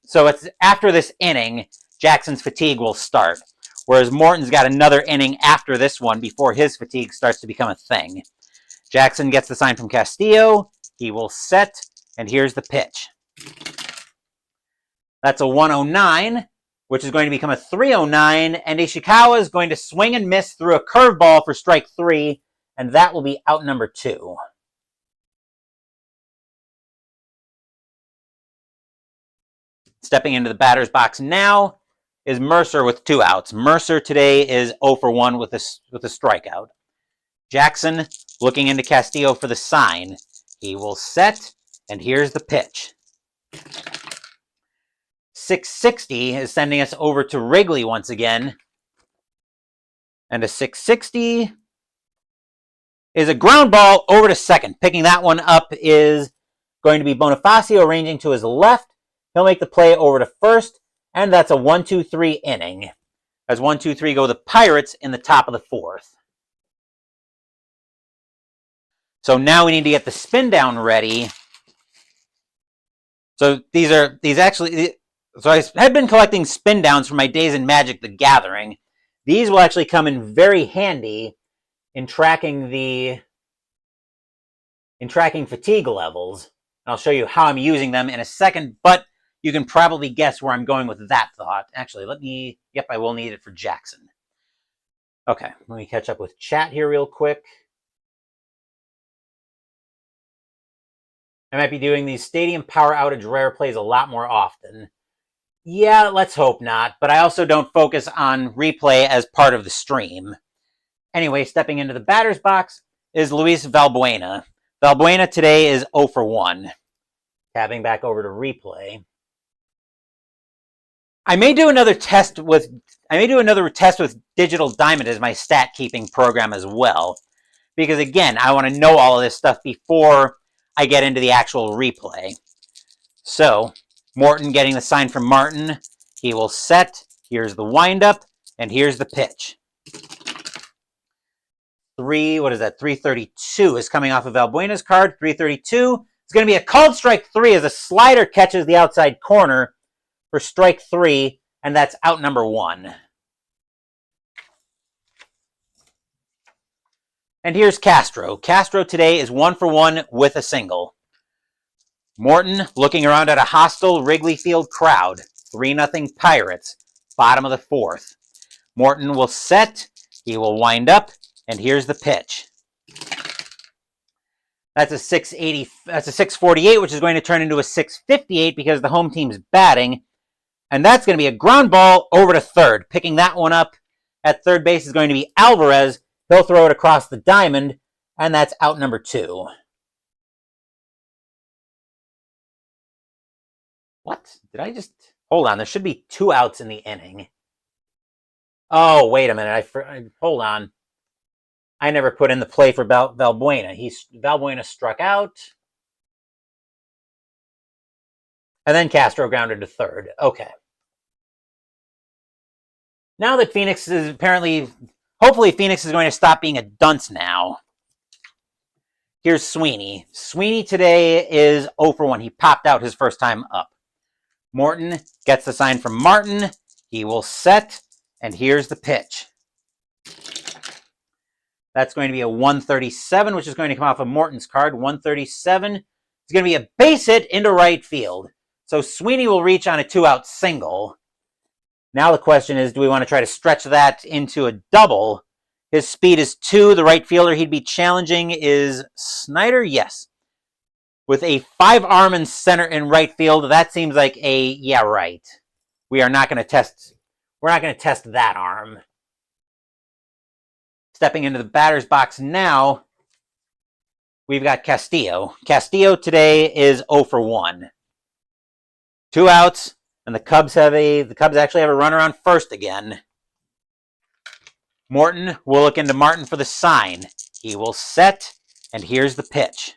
So it's after this inning, Jackson's fatigue will start. Whereas Morton's got another inning after this one before his fatigue starts to become a thing. Jackson gets the sign from Castillo. He will set, and here's the pitch. That's a 109. Which is going to become a 309, and Ishikawa is going to swing and miss through a curveball for strike 3, and that will be out number 2. Stepping into the batter's box now is Mercer with 2 outs. Mercer today is 0 for 1 with a strikeout. Jackson looking into Castillo for the sign. He will set, and here's the pitch. 660 is sending us over to Wrigley once again. And a 660 is a ground ball over to second. Picking that one up is going to be Bonifacio ranging to his left. He'll make the play over to first, and that's a 1-2-3 inning. As 1-2-3 go the Pirates in the top of the 4th. So now we need to get the spin down ready So so I had been collecting spin downs from my days in Magic the Gathering. These will actually come in very handy in tracking fatigue levels. I'll show you how I'm using them in a second, but you can probably guess where I'm going with that thought. Actually, yep, I will need it for Jackson. Okay, let me catch up with chat here real quick. I might be doing these stadium power outage rare plays a lot more often. Yeah, let's hope not, but I also don't focus on replay as part of the stream. Anyway, stepping into the batter's box is Luis Valbuena. Valbuena today is 0 for 1. Tabbing back over to replay. I may do another test with Digital Diamond as my stat keeping program as well, because again, I want to know all of this stuff before I get into the actual replay. So, Morton getting the sign from Martin. He will set. Here's the windup, and here's the pitch. 332 is coming off of Valbuena's card. 332 is going to be a called strike 3 as a slider catches the outside corner for strike 3, and that's out number 1. And here's Castro. Castro today is 1 for 1 with a single. Morton looking around at a hostile Wrigley Field crowd. 3-0 Pirates. Bottom of the 4th. Morton will set. He will wind up. And here's the pitch. That's a 680. That's a 648, which is going to turn into a 658 because the home team's batting. And that's going to be a ground ball over to third. Picking that one up at third base is going to be Alvarez. He'll throw it across the diamond, and that's out number 2. What? Did I just... Hold on, there should be 2 outs in the inning. Oh, wait a minute. Hold on. I never put in the play for Valbuena. Valbuena struck out. And then Castro grounded to third. Okay. Now that Phoenix is apparently... Hopefully Phoenix is going to stop being a dunce now. Here's Sweeney. Sweeney today is 0 for 1. He popped out his first time up. Morton gets the sign from Martin. He will set, and here's the pitch. That's going to be a 137, which is going to come off of Morton's card. 137 is going to be a base hit into right field. So Sweeney will reach on a 2-out single. Now the question is, do we want to try to stretch that into a double? His speed is 2. The right fielder he'd be challenging is Snyder. Yes. With a 5-arm in center in right field, that seems like a, yeah, right. We're not going to test that arm. Stepping into the batter's box now, we've got Castillo. Castillo today is 0 for 1. 2 outs. And the Cubs actually have a runner on first again. Morton will look into Martin for the sign. He will set, and here's the pitch.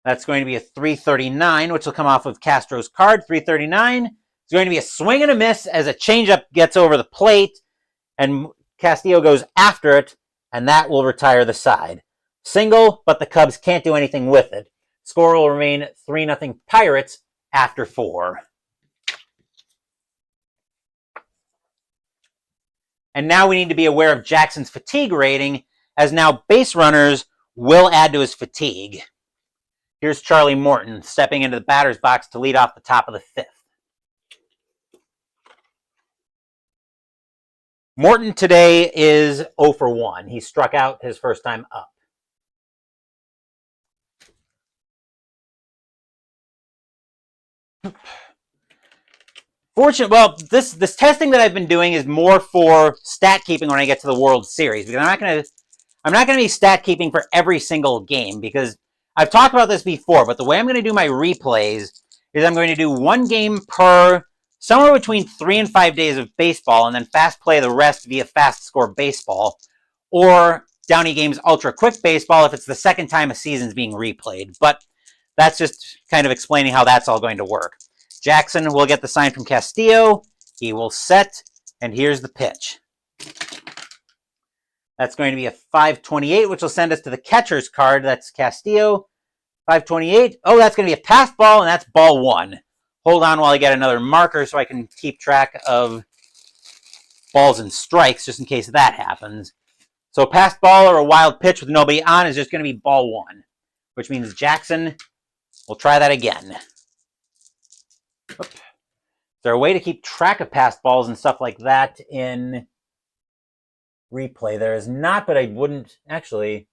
That's going to be a 339, which will come off of Castro's card. 339 is going to be a swing and a miss as a changeup gets over the plate, and Castillo goes after it, and that will retire the side. Single, but the Cubs can't do anything with it. Score will remain 3-0 Pirates after 4. And now we need to be aware of Jackson's fatigue rating, as now base runners will add to his fatigue. Here's Charlie Morton stepping into the batter's box to lead off the top of the 5th. Morton today is 0 for 1. He struck out his first time up. This testing that I've been doing is more for stat keeping when I get to the World Series, because I'm not going to be stat keeping for every single game, because I've talked about this before, but the way I'm going to do my replays is I'm going to do 1 game per somewhere between 3 and 5 days of baseball, and then fast play the rest via fast score baseball, or Downey Games Ultra Quick Baseball if it's the second time a season's being replayed. But that's just kind of explaining how that's all going to work. Jackson will get the sign from Castillo. He will set, and here's the pitch. That's going to be a 528, which will send us to the catcher's card. That's Castillo. 528. Oh, that's going to be a pass ball, and that's ball 1. Hold on while I get another marker so I can keep track of balls and strikes just in case that happens. So a pass ball or a wild pitch with nobody on is just going to be ball 1, which means Jackson will try that again. Is there a way to keep track of pass balls and stuff like that in replay? There is not, but I wouldn't actually.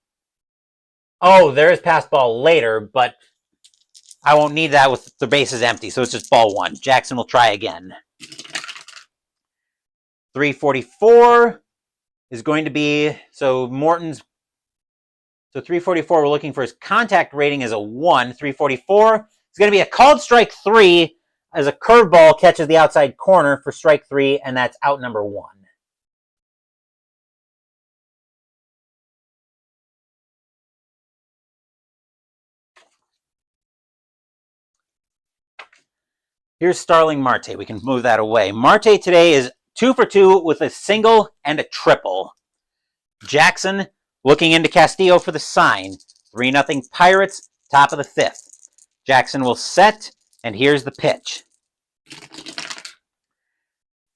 Oh, there is pass ball later, but I won't need that with the bases empty, so it's just ball 1. Jackson will try again. 344 is going to be, so Morton's, so 344 we're looking for his contact rating is a 1. 344 is going to be a called strike 3 as a curveball catches the outside corner for strike 3, and that's out number 1. Here's Starling Marte. We can move that away. Marte today is 2 for 2 with a single and a triple. Jackson looking into Castillo for the sign. 3-0 Pirates, top of the 5th. Jackson will set, and here's the pitch.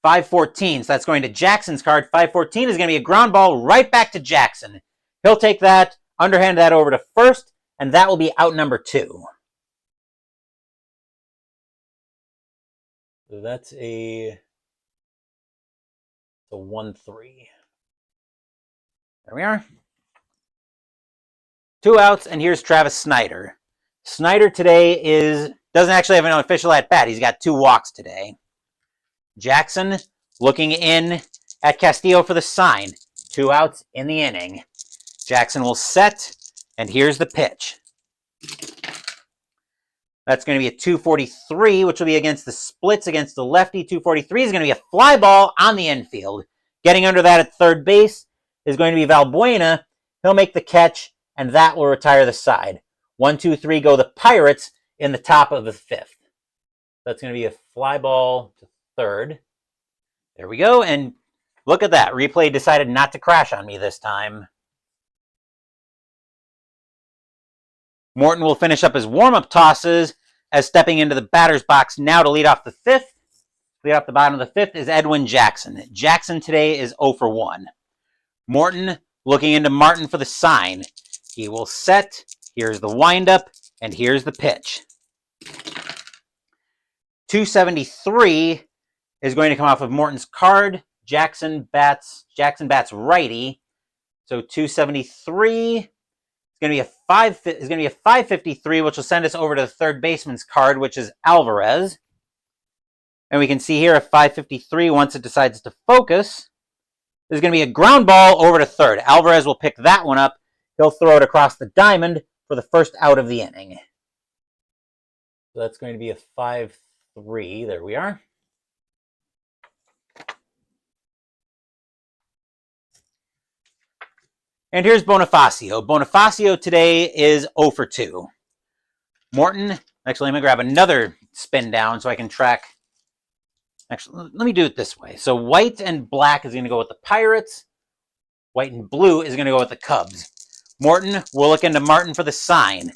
514, so that's going to Jackson's card. 514 is going to be a ground ball right back to Jackson. He'll take that, underhand that over to first, and that will be out number 2. So that's a 1-3. There we are. 2 outs, and here's Travis Snyder. Snyder today doesn't actually have an official at bat. He's got 2 walks today. Jackson looking in at Castillo for the sign. 2 outs in the inning. Jackson will set, and here's the pitch. That's going to be a 243, which will be against the splits against the lefty. 243 is going to be a fly ball on the infield. Getting under that at third base is going to be Valbuena. He'll make the catch, and that will retire the side. 1, 2, 3 go the Pirates in the top of the 5th. That's going to be a fly ball to third. There we go, and look at that. Replay decided not to crash on me this time. Morton will finish up his warm-up tosses as stepping into the batter's box now to lead off the 5th. Lead off the bottom of the 5th is Edwin Jackson. Jackson today is 0 for 1. Morton looking into Martin for the sign. He will set. Here's the windup, and here's the pitch. 273 is going to come off of Morton's card. Jackson bats righty. So 273 is going to be a 553, which will send us over to the third baseman's card, which is Alvarez. And we can see here a 553, once it decides to focus, there's going to be a ground ball over to third. Alvarez will pick that one up. He'll throw it across the diamond for the first out of the inning. So that's going to be a 5-3. There we are. And here's Bonifacio. Bonifacio today is 0 for 2. Morton, actually, let me grab another spin down so I can track. Actually, let me do it this way. So white and black is going to go with the Pirates. White and blue is going to go with the Cubs. Morton will look into Martin for the sign.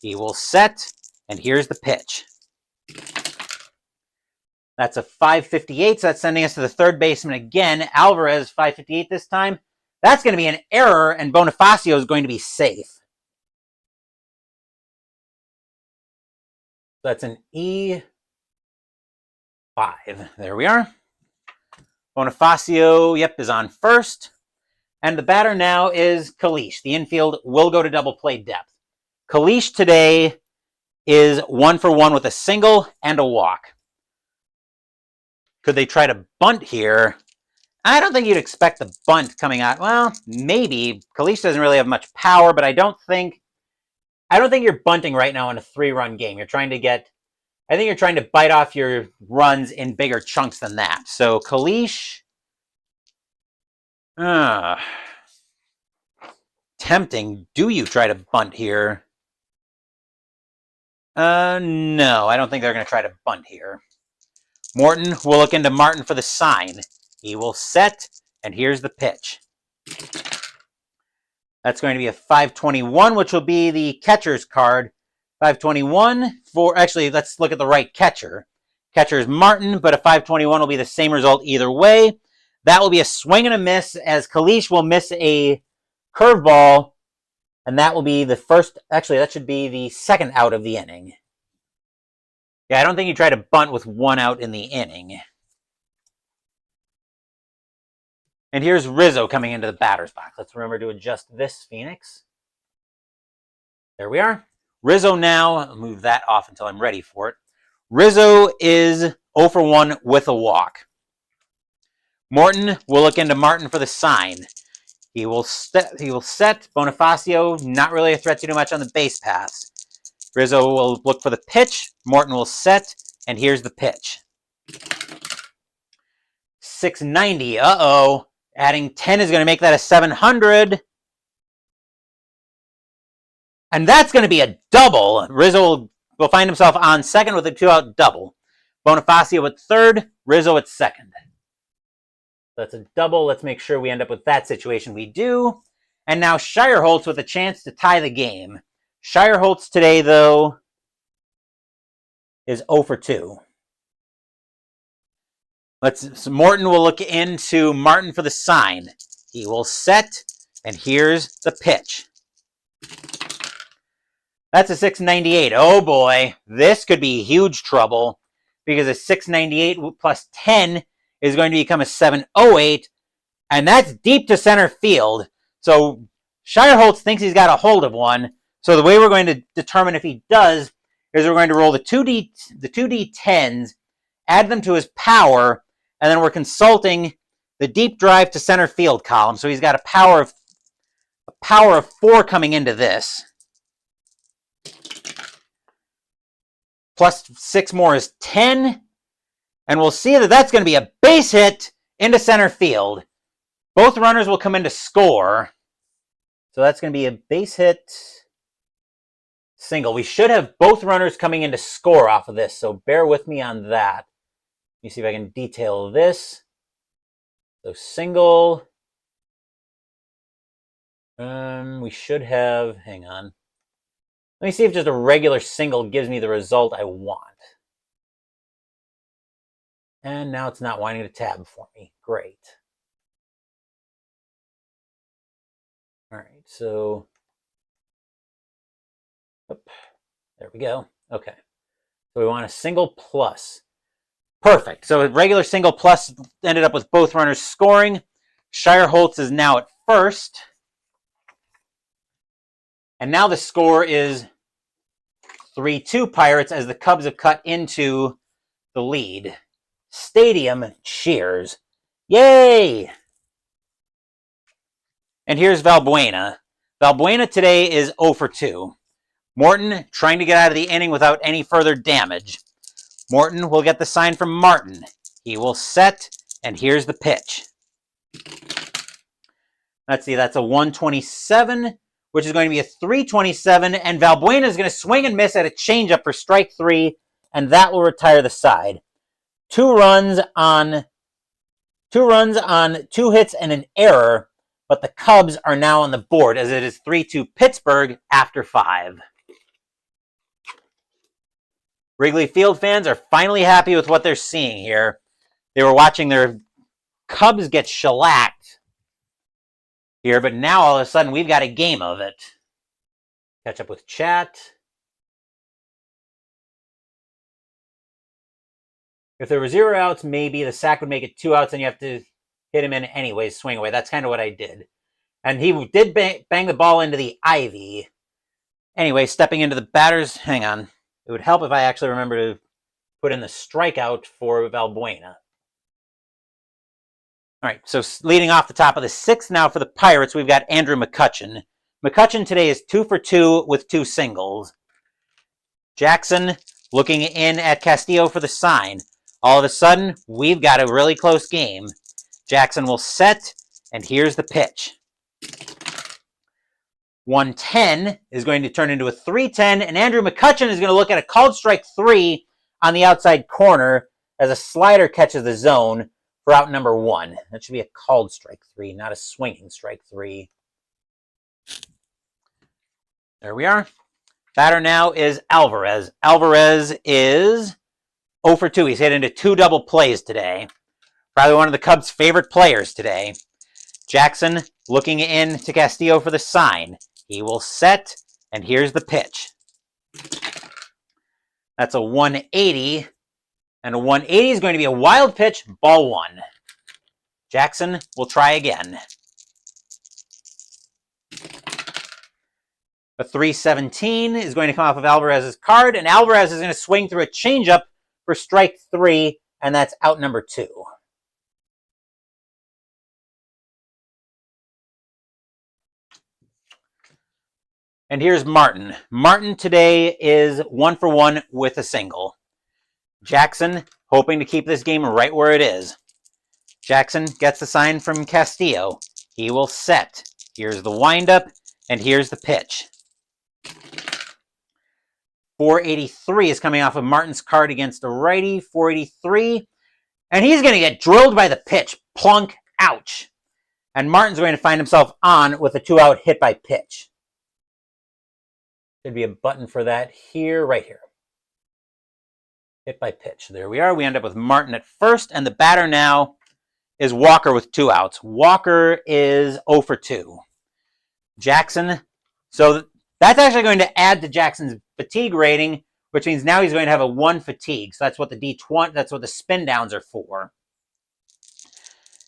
He will set, and here's the pitch. That's a 558, so that's sending us to the third baseman again. Alvarez, 558 this time. That's going to be an error, and Bonifacio is going to be safe. That's an E5. There we are. Bonifacio, yep, is on first. And the batter now is Kalish. The infield will go to double play depth. Kalish today is 1 for 1 with a single and a walk. Could they try to bunt here? I don't think you'd expect the bunt coming out. Well, maybe. Kalish doesn't really have much power, but I don't think you're bunting right now in a 3-run game. I think you're trying to bite off your runs in bigger chunks than that. So Kalish, tempting. Do you try to bunt here? No, I don't think they're going to try to bunt here. Morton will look into Martin for the sign. He will set, and here's the pitch. That's going to be a 521, which will be the catcher's card. 521 for, actually, let's look at the right catcher. Catcher is Martin, but a 521 will be the same result either way. That will be a swing and a miss, as Kalish will miss a curveball, and that will be the first, actually, that should be the second out of the inning. Yeah, I don't think you try to bunt with one out in the inning. And here's Rizzo coming into the batter's box. Let's remember to adjust this, Phoenix. There we are. Rizzo now, I'll move that off until I'm ready for it. Rizzo is 0 for 1 with a walk. Morton will look into Martin for the sign. He will set. Bonifacio, not really a threat to do much on the base pass. Rizzo will look for the pitch. Morton will set, and here's the pitch. 690. Uh-oh. Adding 10 is going to make that a 700. And that's going to be a double. Rizzo will find himself on second with a 2-out double. Bonifacio at third, Rizzo at second. That's a double. Let's make sure we end up with that situation. We do. And now Shireholtz with a chance to tie the game. Shireholtz today, though, is 0 for 2. So Morton will look into Martin for the sign. He will set, and here's the pitch. That's a 698. Oh boy, this could be huge trouble, because a 698 plus 10 is going to become a 708, and that's deep to center field. So Shireholtz thinks he's got a hold of one. So the way we're going to determine if he does is we're going to roll the 2D10s, add them to his power, and then we're consulting the deep drive to center field column. So he's got a power of 4 coming into this. Plus 6 more is 10. And we'll see that that's going to be a base hit into center field. Both runners will come in to score. So that's going to be a base hit single. We should have both runners coming in to score off of this, so bear with me on that. Let me see if I can detail this. So single. We should have, hang on. Let me see if just a regular single gives me the result I want. And now it's not wanting to tab for me. Great. All right, so there we go. Okay. So we want a single plus. Perfect. So a regular single plus ended up with both runners scoring. Shireholtz is now at first. And now the score is 3-2 Pirates as the Cubs have cut into the lead. Stadium cheers. Yay! And here's Valbuena. Valbuena today is 0 for 2. Morton trying to get out of the inning without any further damage. Morton will get the sign from Martin. He will set, and here's the pitch. Let's see, that's a 127, which is going to be a 327, and Valbuena is going to swing and miss at a changeup for strike 3, and that will retire the side. 2 runs on 2 hits and an error, but the Cubs are now on the board as it is 3-2 Pittsburgh after 5. Wrigley Field fans are finally happy with what they're seeing here. They were watching their Cubs get shellacked here, but now all of a sudden we've got a game of it. Catch up with chat. If there were 0 outs, maybe the sack would make it 2 outs and you have to hit him in anyways, swing away. That's kind of what I did. And he did bang the ball into the ivy. Anyway, stepping into the batters, hang on. It would help if I actually remember to put in the strikeout for Valbuena. All right, so leading off the top of the 6th now for the Pirates, we've got Andrew McCutchen. McCutchen today is 2 for 2 with 2 singles. Jackson looking in at Castillo for the sign. All of a sudden, we've got a really close game. Jackson will set, and here's the pitch. 110 is going to turn into a 310, and Andrew McCutchen is going to look at a called strike 3 on the outside corner as a slider catches the zone for out number 1. That should be a called strike 3, not a swinging strike 3. There we are. Batter now is Alvarez. Alvarez is 0 for 2. He's hit into 2 double plays today. Probably one of the Cubs' favorite players today. Jackson looking in to Castillo for the sign. He will set, and here's the pitch. That's a 180, and a 180 is going to be a wild pitch, ball 1. Jackson will try again. A 317 is going to come off of Alvarez's card, and Alvarez is going to swing through a changeup for strike 3, and that's out number 2. And here's Martin. Martin today is 1 for 1 with a single. Jackson hoping to keep this game right where it is. Jackson gets the sign from Castillo. He will set. Here's the windup, and here's the pitch. 483 is coming off of Martin's card against a righty. 483. And he's going to get drilled by the pitch. Plunk. Ouch. And Martin's going to find himself on with a 2-out hit by pitch. Should be a button for that here, right here. Hit by pitch. There we are. We end up with Martin at first, and the batter now is Walker with 2 outs. Walker is 0 for 2. Jackson, so that's actually going to add to Jackson's fatigue rating, which means now he's going to have a 1 fatigue. So that's what the D20, that's what the spin downs are for.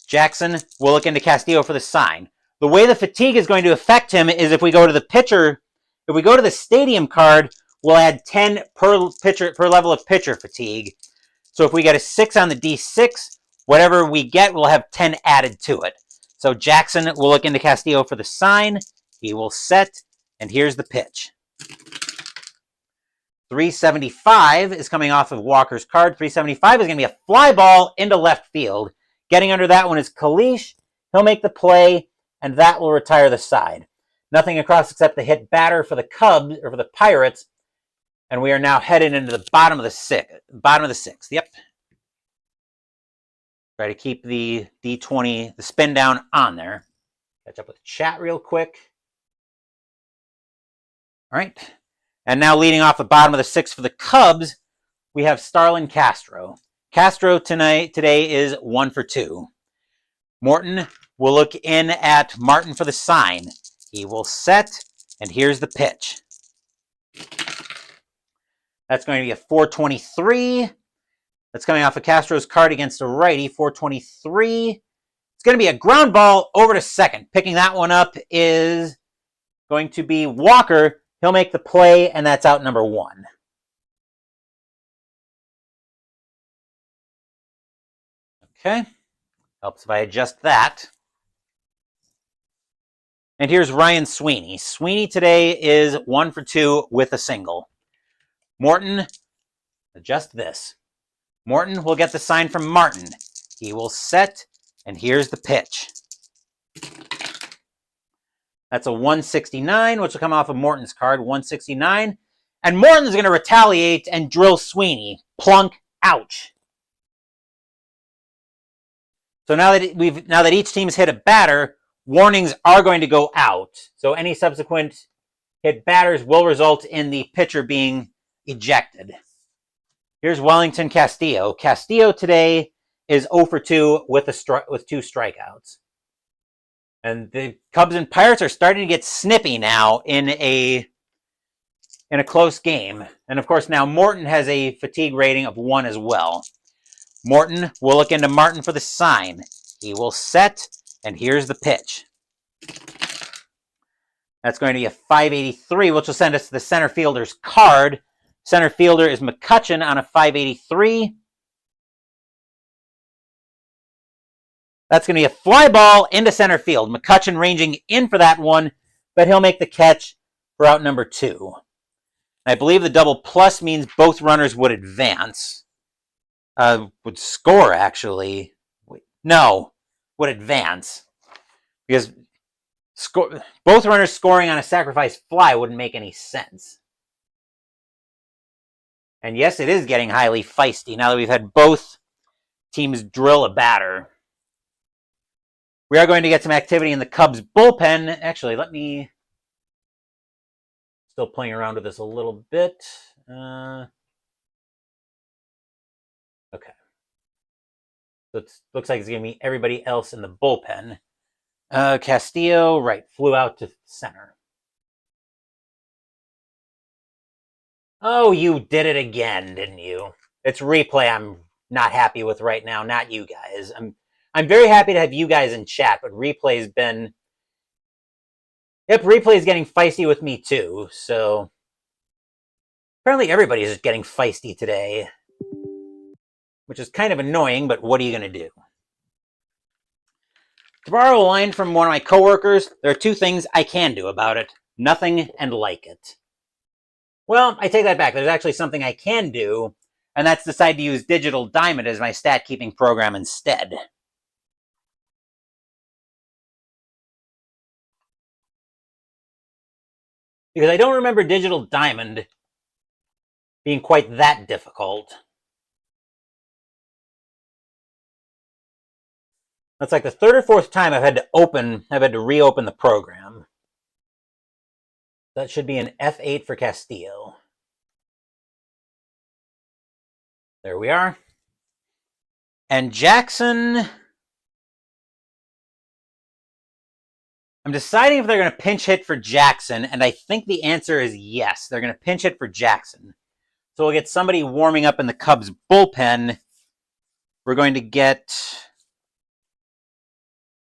Jackson will look into Castillo for the sign. The way the fatigue is going to affect him is if we go to the pitcher, if we go to the stadium card, we'll add 10 per level of pitcher fatigue. So if we get a 6 on the D6, whatever we get, we'll have 10 added to it. So Jackson will look into Castillo for the sign. He will set, and here's the pitch. 375 is coming off of Walker's card. 375 is going to be a fly ball into left field. Getting under that one is Kalish. He'll make the play, and that will retire the side. Nothing across except the hit batter for the Cubs, or for the Pirates. And we are now headed into the bottom of the sixth. Yep. Try to keep the D20, the spin down on there. Catch up with chat real quick. All right. And now leading off the bottom of the 6th for the Cubs, we have Starlin Castro. Castro today is 1 for 2. Morton will look in at Martin for the sign. He will set, and here's the pitch. That's going to be a 423. That's coming off of Castro's card against a righty. 423. It's going to be a ground ball over to second. Picking that one up is going to be Walker. He'll make the play, and that's out number 1. Okay. Helps if I adjust that. And here's Ryan Sweeney. Sweeney today is 1 for 2 with a single. Morton, adjust this. Morton will get the sign from Martin. He will set, and here's the pitch. That's a 169, which will come off of Morton's card, 169. And Morton's going to retaliate and drill Sweeney. Plunk, ouch. So now that each team's hit a batter, warnings are going to go out. So any subsequent hit batters will result in the pitcher being ejected. Here's Wellington Castillo. Castillo today is 0 for 2 with 2 strikeouts. And the Cubs and Pirates are starting to get snippy now in a close game. And of course now Morton has a fatigue rating of 1 as well. Morton will look into Martin for the sign. He will set, and here's the pitch. That's going to be a 583, which will send us to the center fielder's card. Center fielder is McCutchen on a 583. That's going to be a fly ball into center field. McCutchen ranging in for that one, but he'll make the catch for out number 2. I believe the double plus means both runners would advance. Would score, actually. No, would advance. Because both runners scoring on a sacrifice fly wouldn't make any sense. And yes, it is getting highly feisty now that we've had both teams drill a batter. We are going to get some activity in the Cubs bullpen. Actually, let me Still playing around with this a little bit. Okay. So it looks like it's going to be everybody else in the bullpen. Castillo, right, flew out to center. Oh, you did it again, didn't you? It's replay I'm not happy with right now, not you guys. I'm very happy to have you guys in chat, but replay's been... Yep, replay's getting feisty with me too, so... Apparently everybody's getting feisty today. Which is kind of annoying, but what are you going to do? To borrow a line from one of my coworkers, there are two things I can do about it. Nothing and like it. Well, I take that back. There's actually something I can do, and that's decide to use Digital Diamond as my stat-keeping program instead. Because I don't remember Digital Diamond being quite that difficult. That's like the third or fourth time I've had to reopen the program. That should be an F8 for Castillo. There we are. And Jackson... I'm deciding if they're going to pinch hit for Jackson, and I think the answer is yes. They're going to pinch hit for Jackson. So we'll get somebody warming up in the Cubs bullpen. We're going to get...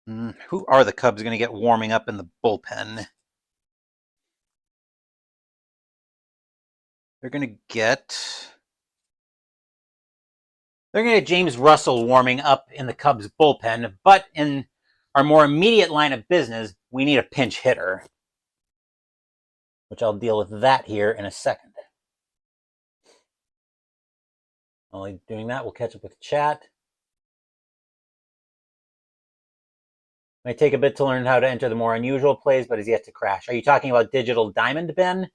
who are the Cubs going to get warming up in the bullpen? They're going to get James Russell warming up in the Cubs bullpen, but in our more immediate line of business, we need a pinch hitter, which I'll deal with that here in a second. Only doing that, we'll catch up with chat. Might take a bit to learn how to enter the more unusual plays, but is yet to crash. Are you talking about Digital Diamond, Ben?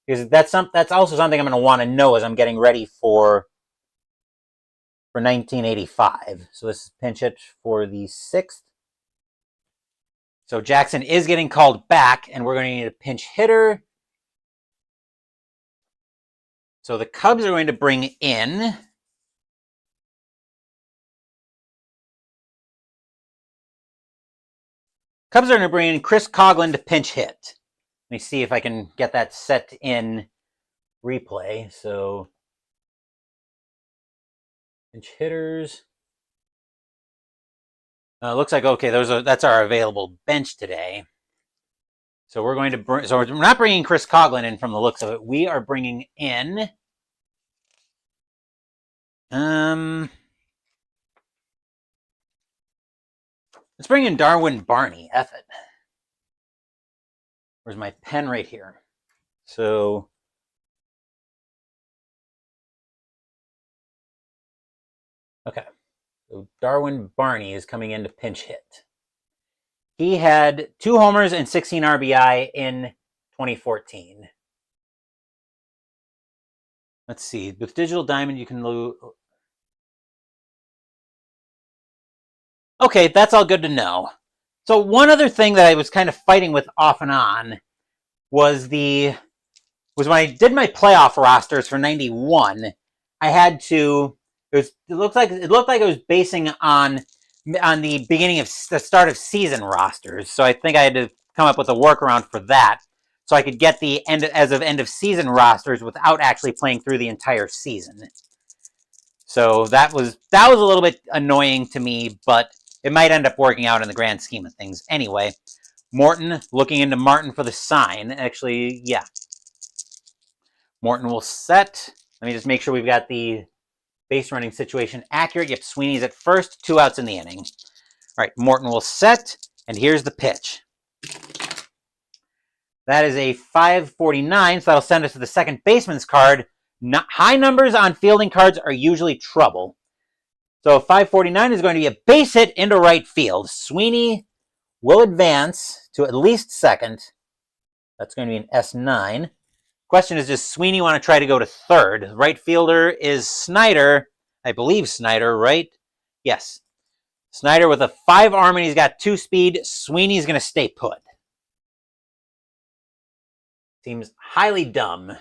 Because that's also something I'm going to want to know as I'm getting ready for 1985. So this is pinch hit for the 6th. So Jackson is getting called back, and we're going to need a pinch hitter. So the Cubs are going to bring in... Cubs are going to bring in Chris Coughlin to pinch hit. Let me see if I can get that set in replay. So, pinch hitters. Looks like, okay, that's our available bench today. So we're going to so we're not bringing Chris Coughlin in from the looks of it. We are bringing in let's bring in Darwin Barney. F it. Where's my pen? Right here. So okay. So Darwin Barney is coming in to pinch hit. He had 2 homers and 16 RBI in 2014. Let's see. With Digital Diamond, you can lose. Okay, that's all good to know. So one other thing that I was kind of fighting with off and on was when I did my playoff rosters for 91, I had to... It looked like it was basing on the beginning of the start of season rosters. So I think I had to come up with a workaround for that, so I could get the end of season rosters without actually playing through the entire season. So that was a little bit annoying to me, but it might end up working out in the grand scheme of things. Anyway, Morton, looking into Martin for the sign. Actually, yeah. Morton will set. Let me just make sure we've got the base running situation accurate. Yep, Sweeney's at first, 2 outs in the inning. All right, Morton will set, and here's the pitch. That is a 549, so that'll send us to the second baseman's card. High numbers on fielding cards are usually trouble. So 549 is going to be a base hit into right field. Sweeney will advance to at least second. That's going to be an S9. Question is, does Sweeney want to try to go to third? Right fielder is Snyder. I believe Snyder, right? Yes. Snyder with a 5 arm, and he's got 2 speed. Sweeney's going to stay put. Seems highly dumb.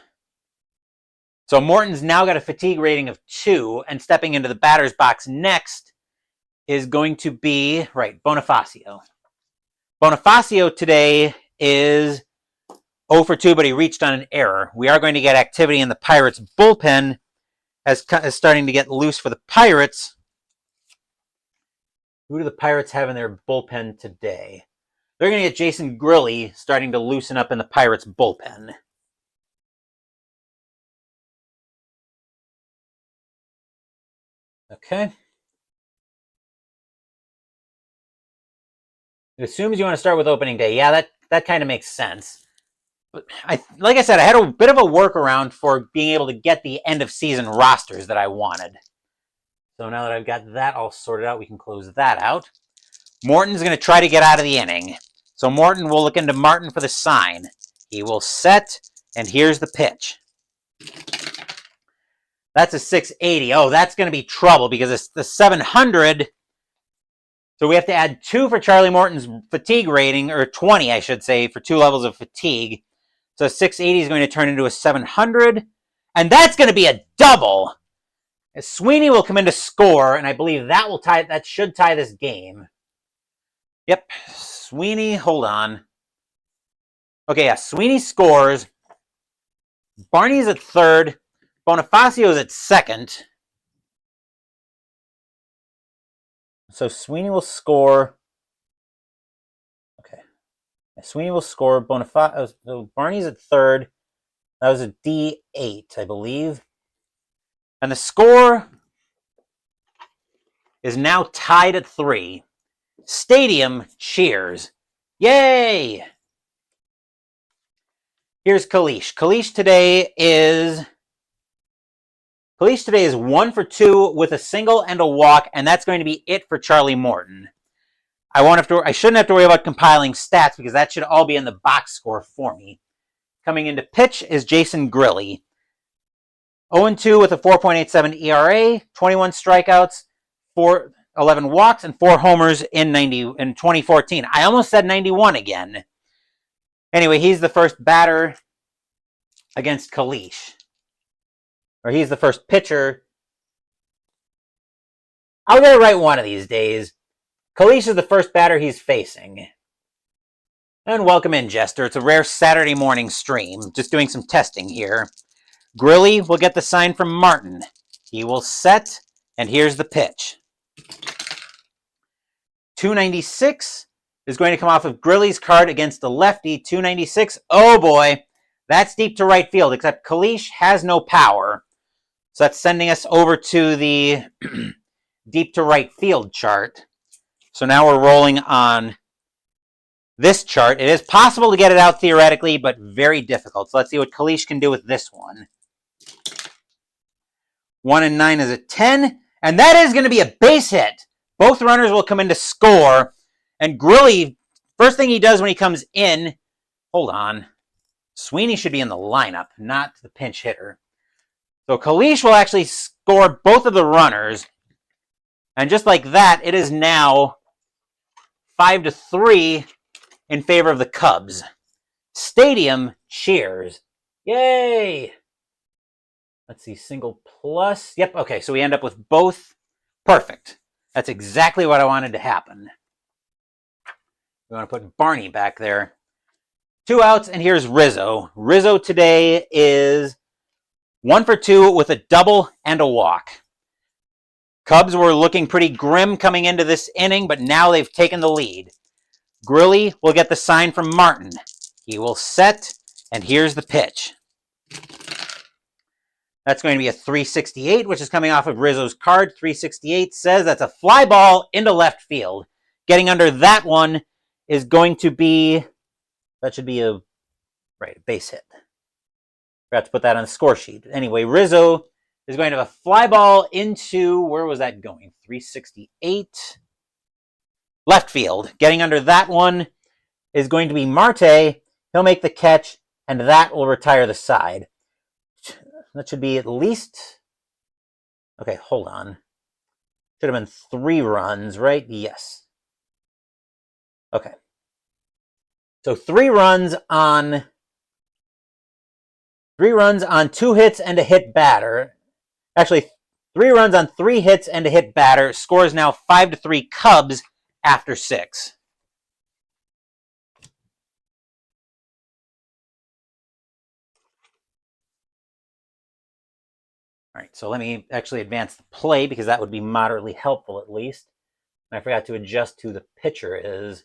So Morton's now got a fatigue rating of 2, and stepping into the batter's box next is going to be, right, Bonifacio. Bonifacio today is 0 for 2, but he reached on an error. We are going to get activity in the Pirates' bullpen as starting to get loose for the Pirates. Who do the Pirates have in their bullpen today? They're going to get Jason Grilli starting to loosen up in the Pirates' bullpen. Okay. It assumes you want to start with opening day. Yeah, that kind of makes sense. But like I said, I had a bit of a workaround for being able to get the end of season rosters that I wanted. So now that I've got that all sorted out, we can close that out. Morton's going to try to get out of the inning. So Morton will look into Martin for the sign. He will set, and here's the pitch. That's a 680. Oh, that's going to be trouble because it's the 700. So we have to add 2 for Charlie Morton's fatigue rating, or 20, I should say, for 2 levels of fatigue. So 680 is going to turn into a 700. And that's going to be a double. Sweeney will come in to score, and I believe that should tie this game. Yep, Sweeney, hold on. Okay, yeah, Sweeney scores. Barney's at third. Bonifacio's at second. So Sweeney will score. Okay. Sweeney will score. Barney's at third. That was a D8, I believe. And the score is now tied at 3. Stadium cheers. Yay! Here's Kalish. Kalish today is 1 for 2 with a single and a walk, and that's going to be it for Charlie Morton. I shouldn't have to worry about compiling stats because that should all be in the box score for me. Coming into pitch is Jason Grilli. 0-2 with a 4.87 ERA, 21 strikeouts, 11 walks, and 4 homers in 2014. I almost said 91 again. Anyway, he's the first batter against Kalish. Or he's the first pitcher. I'll get it right one of these days. Kalish is the first batter he's facing. And welcome in, Jester. It's a rare Saturday morning stream. Just doing some testing here. Grilli will get the sign from Martin. He will set, and here's the pitch. 296 is going to come off of Grilli's card against the lefty. 296. Oh boy, that's deep to right field, except Kalish has no power. So that's sending us over to the deep to right field chart. So now we're rolling on this chart. It is possible to get it out theoretically, but very difficult. So let's see what Kalish can do with this one. 1 and 9 is a 10, and that is going to be a base hit. Both runners will come in to score, and Grilli, first thing he does when he comes in, hold on, Sweeney should be in the lineup, not the pinch hitter. So Kalish will actually score both of the runners, and just like that, it is now 5-3 in favor of the Cubs. Stadium cheers. Yay! Let's see, single plus. Yep, okay, so we end up with both. Perfect. That's exactly what I wanted to happen. We want to put Barney back there. 2 outs, and here's Rizzo. Rizzo today is 1 for 2 with a double and a walk. Cubs were looking pretty grim coming into this inning, but now they've taken the lead. Grilli will get the sign from Martin. He will set, and here's the pitch. That's going to be a 368, which is coming off of Rizzo's card. 368 says that's a fly ball into left field. Getting under that one is going to be, that should be a base hit. Forgot to put that on the score sheet. Anyway, Rizzo is going to have a fly ball into, where was that going? 368. Left field. Getting under that one is going to be Marte. He'll make the catch, and that will retire the side. That should be at least, okay, hold on. Should have been 3 runs, right? Yes. Okay. So 3 runs on 3 runs on 2 hits and a hit batter. Actually, 3 runs on 3 hits and a hit batter. Score is now 5-3 Cubs after 6. All right, so let me actually advance the play because that would be moderately helpful at least. And I forgot to adjust who the pitcher is.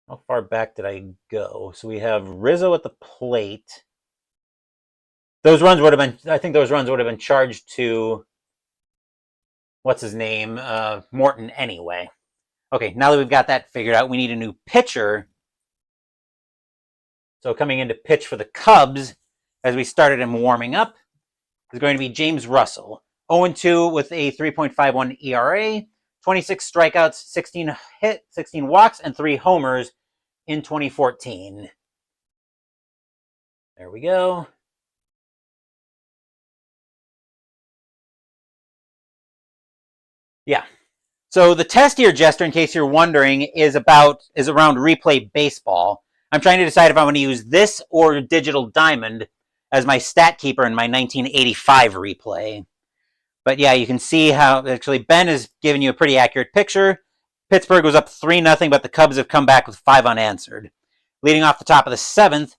How far back did I go? So we have Rizzo at the plate. Those runs would have been, I think those runs would have been charged to, what's his name, Morton anyway. Okay, now that we've got that figured out, we need a new pitcher. So coming in to pitch for the Cubs, as we started him warming up, is going to be James Russell. 0-2 with a 3.51 ERA, 26 strikeouts, 16 walks, and 3 homers in 2014. There we go. Yeah. So the test here, Jester, in case you're wondering, is around replay baseball. I'm trying to decide if I want to use this or Digital Diamond as my stat keeper in my 1985 replay. But yeah, you can see how actually Ben has given you a pretty accurate picture. Pittsburgh was up 3-0, but the Cubs have come back with 5 unanswered. Leading off the top of the 7th,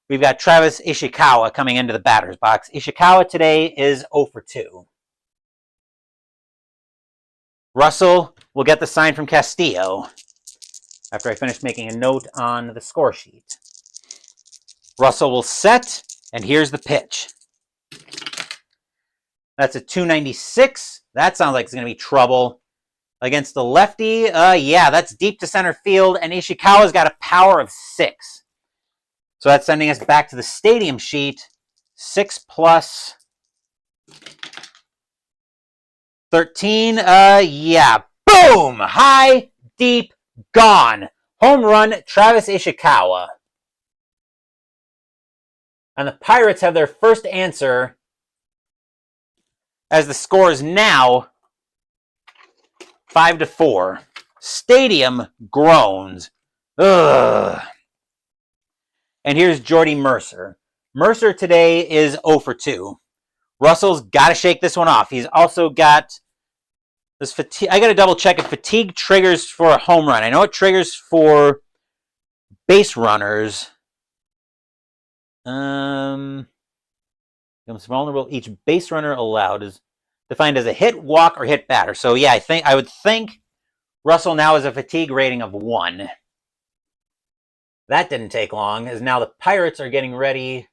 we've got Travis Ishikawa coming into the batter's box. Ishikawa today is 0-2. Russell will get the sign from Castillo after I finish making a note on the score sheet. Russell will set, and here's the pitch. That's a 296. That sounds like it's going to be trouble. Against the lefty, yeah, that's deep to center field, and Ishikawa's got a power of 6. So that's sending us back to the stadium sheet. 6 plus 13, yeah. Boom! High, deep, gone. Home run, Travis Ishikawa. And the Pirates have their first answer as the score is now 5-4. Stadium groans. Ugh. And here's Jordy Mercer. Mercer today is 0-2. Russell's got to shake this one off. He's also got this fatigue. I got to double check if fatigue triggers for a home run. I know it triggers for base runners. Becomes vulnerable. Each base runner allowed is defined as a hit, walk, or hit batter. So yeah, I would think Russell now has a fatigue rating of 1. That didn't take long, as now the Pirates are getting ready.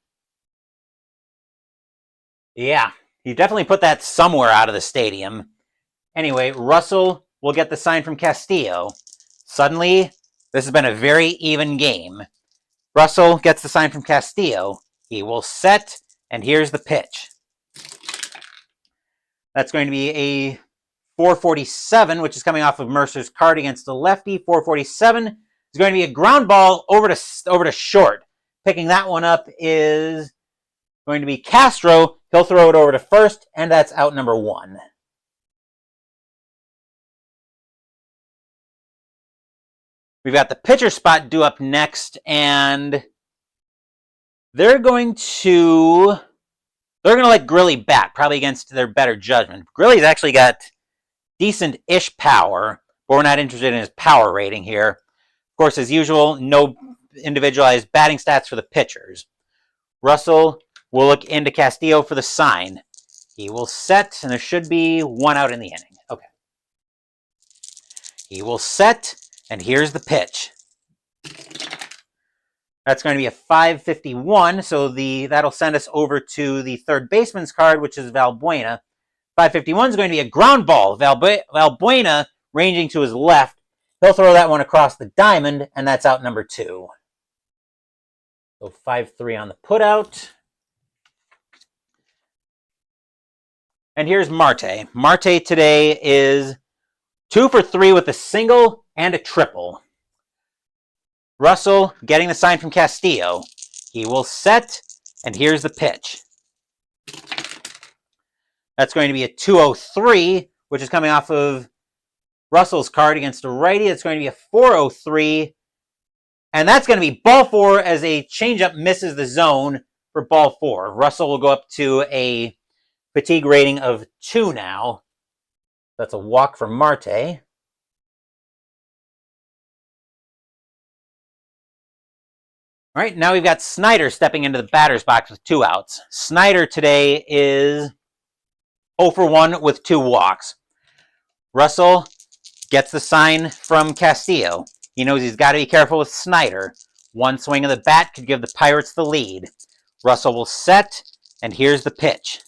Yeah, you definitely put that somewhere out of the stadium. Anyway, Russell will get the sign from Castillo. Suddenly, this has been a very even game. Russell gets the sign from Castillo. He will set, and here's the pitch. That's going to be a 447, which is coming off of Mercer's card against the lefty. 447 is going to be a ground ball over to short. Picking that one up is going to be Castro. He'll throw it over to first, and that's out number 1. We've got the pitcher spot due up next, and they're going to let Grilly bat, probably against their better judgment. Grilly's actually got decent-ish power, but we're not interested in his power rating here. Of course, as usual, no individualized batting stats for the pitchers. Russell will look into Castillo for the sign. He will set, and there should be 1 out in the inning. Okay. He will set, and here's the pitch. That's going to be a 551, so that'll send us over to the third baseman's card, which is Valbuena. 551 is going to be a ground ball. Valbuena ranging to his left. He'll throw that one across the diamond, and that's out number 2. So 5-3 on the putout. And here's Marte. Marte today is 2 for 3 with a single and a triple. Russell getting the sign from Castillo. He will set, and here's the pitch. That's going to be a 203, which is coming off of Russell's card against a righty. It's going to be a 403 And that's going to be ball 4 as a changeup misses the zone for ball 4. Russell will go up to a fatigue rating of 2 now. That's a walk for Marte. All right, now we've got Snyder stepping into the batter's box with 2 outs. Snyder today is 0 for 1 with 2 walks. Russell gets the sign from Castillo. He knows he's got to be careful with Snyder. One swing of the bat could give the Pirates the lead. Russell will set, and here's the pitch.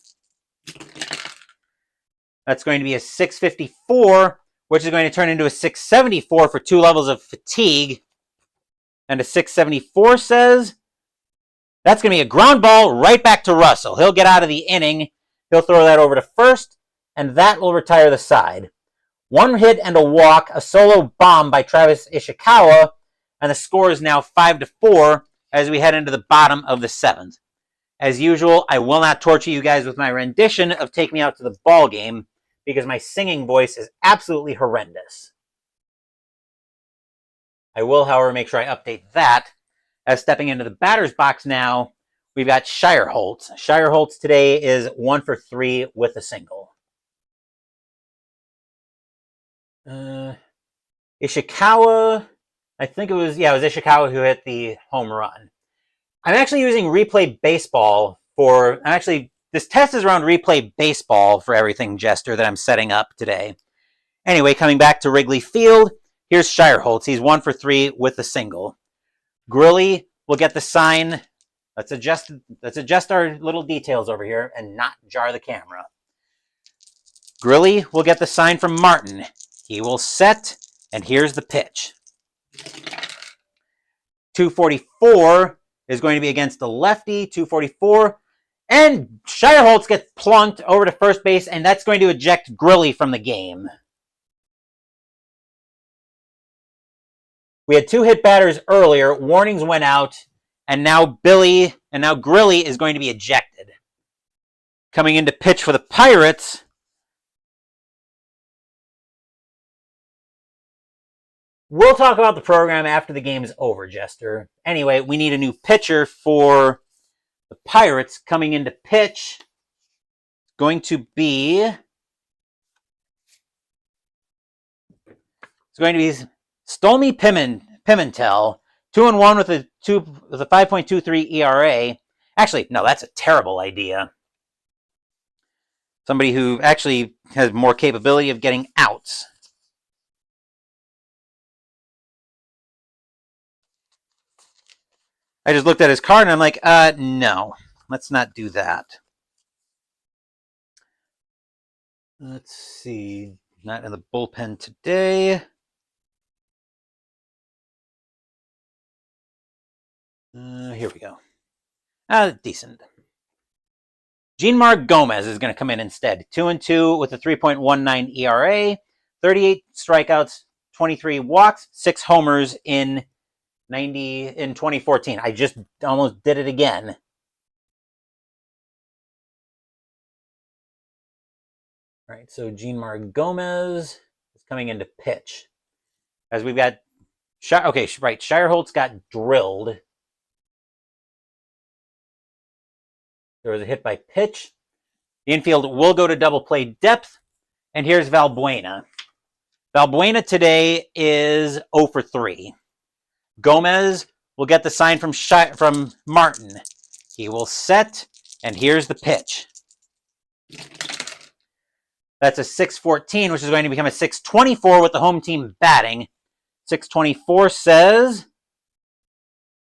That's going to be a 654, which is going to turn into a 674 for 2 levels of fatigue. And a 674 says that's going to be a ground ball right back to Russell. He'll get out of the inning. He'll throw that over to first, and that will retire the side. 1 hit and a walk, a solo bomb by Travis Ishikawa, and the score is now 5-4 as we head into the bottom of the 7th. As usual, I will not torture you guys with my rendition of Take Me Out to the Ball Game because my singing voice is absolutely horrendous. I will, however, make sure I update that. As stepping into the batter's box now, we've got Shireholtz. Shireholtz today is 1 for 3 with a single. Ishikawa, I think it was Ishikawa who hit the home run. I'm actually using Replay Baseball this test is around Replay Baseball for everything, Jester, that I'm setting up today. Anyway, coming back to Wrigley Field, here's Shireholtz. He's 1 for 3 with a single. Grilly will get the sign. Let's adjust our little details over here and not jar the camera. Grilly will get the sign from Martin. He will set, and here's the pitch. 244 is going to be against the lefty, 244. And Shireholtz gets plunked over to first base, and that's going to eject Grilly from the game. We had 2 hit batters earlier. Warnings went out, and now Grilly is going to be ejected. Coming in to pitch for the Pirates, we'll talk about the program after the game is over, Jester. Anyway, we need a new pitcher for the Pirates. Coming in to pitch, going to be Stolmy Pimentel, 2-1 with a 5.23 ERA. Actually, no, that's a terrible idea. Somebody who actually has more capability of getting outs. I just looked at his card and I'm like, no, let's not do that. Let's see, not in the bullpen today. Here we go. Decent. Jeanmar Gomez is going to come in instead. 2-2 with a 3.19 ERA, 38 strikeouts, 23 walks, 6 homers in 2014. I just almost did it again. All right, so Jeanmar Gomez is coming in to pitch. As we've got, Shireholtz got drilled. There was a hit by pitch. The infield will go to double play depth. And here's Valbuena. Valbuena today is 0 for 3. Gomez will get the sign from Martin. He will set, and here's the pitch. That's a 614, which is going to become a 624 with the home team batting. 624 says,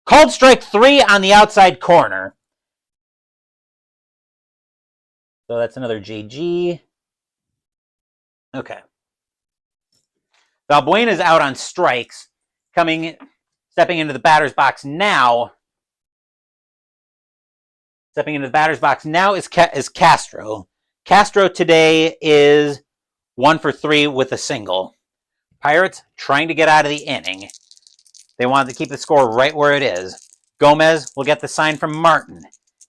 called strike 3 on the outside corner. So that's another JG. Okay. Valbuena is out on strikes. Stepping into the batter's box now. Stepping into the batter's box now is Castro. Castro today is 1 for 3 with a single. Pirates trying to get out of the inning. They want to keep the score right where it is. Gomez will get the sign from Martin.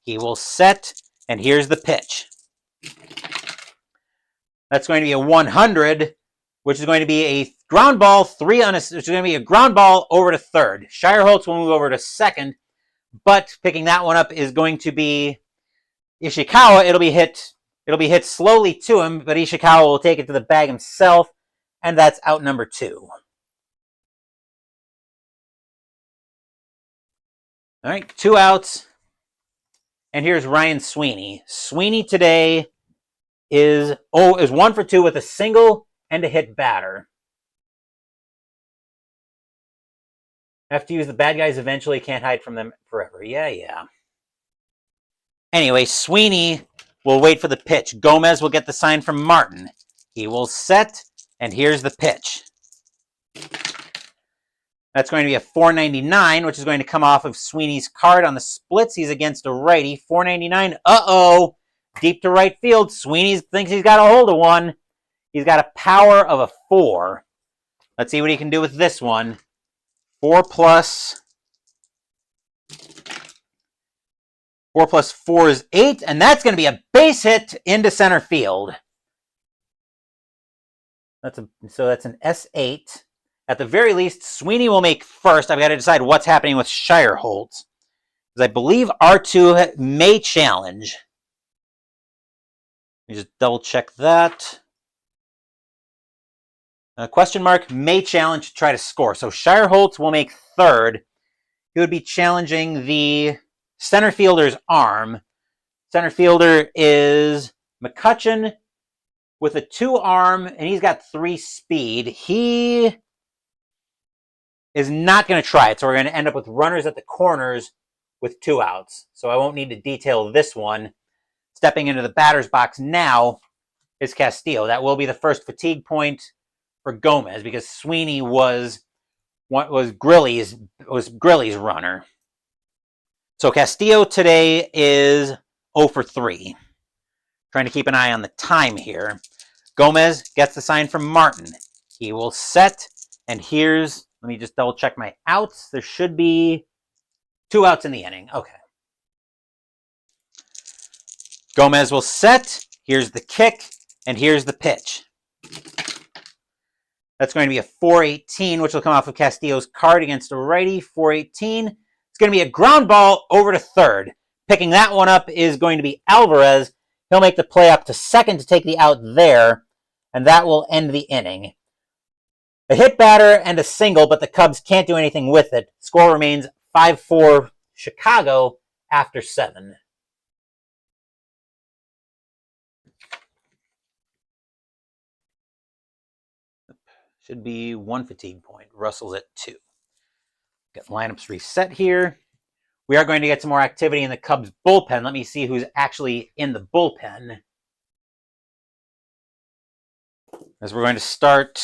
He will set, and here's the pitch. That's going to be a 100, which is going to be a ground ball, it's going to be a ground ball over to third. Shireholtz will move over to second, but picking that one up is going to be Ishikawa. It'll be hit slowly to him, but Ishikawa will take it to the bag himself, and that's out number 2. All right, 2 outs. And here's Ryan Sweeney. Sweeney today is 1 for 2 with a single and a hit batter. Have to use the bad guys eventually, can't hide from them forever. Yeah. Anyway, Sweeney will wait for the pitch. Gomez will get the sign from Martin. He will set, and here's the pitch. That's going to be a 499, which is going to come off of Sweeney's card on the splits. He's against a righty. 499. Uh-oh. Deep to right field. Sweeney thinks he's got a hold of one. He's got a power of a 4. Let's see what he can do with this one. 4 plus 4 is 8, and that's going to be a base hit into center field. That's an S8. At the very least, Sweeney will make first. I've got to decide what's happening with Shireholtz, because I believe R2 may challenge. Let me just double check that. Question mark, may challenge to try to score. So Shireholtz will make third. He would be challenging the center fielder's arm. Center fielder is McCutcheon with a 2 arm, and he's got 3 speed. He is not going to try it, so we're going to end up with runners at the corners with 2 outs. So I won't need to detail this one. Stepping into the batter's box now is Castillo. That will be the first fatigue point for Gomez, because Sweeney was Grilly's runner. So Castillo today is 0 for 3. Trying to keep an eye on the time here. Gomez gets the sign from Martin. He will set, and let me just double check my outs. There should be 2 outs in the inning. Okay. Gomez will set. Here's the kick, and here's the pitch. That's going to be a 418, which will come off of Castillo's card against a righty. 418. It's going to be a ground ball over to third. Picking that one up is going to be Alvarez. He'll make the play up to second to take the out there, and that will end the inning. A hit batter and a single, but the Cubs can't do anything with it. Score remains 5-4 Chicago after 7. Should be 1 fatigue point. Russell's at 2. Got lineups reset here. We are going to get some more activity in the Cubs bullpen. Let me see who's actually in the bullpen. As we're going to start,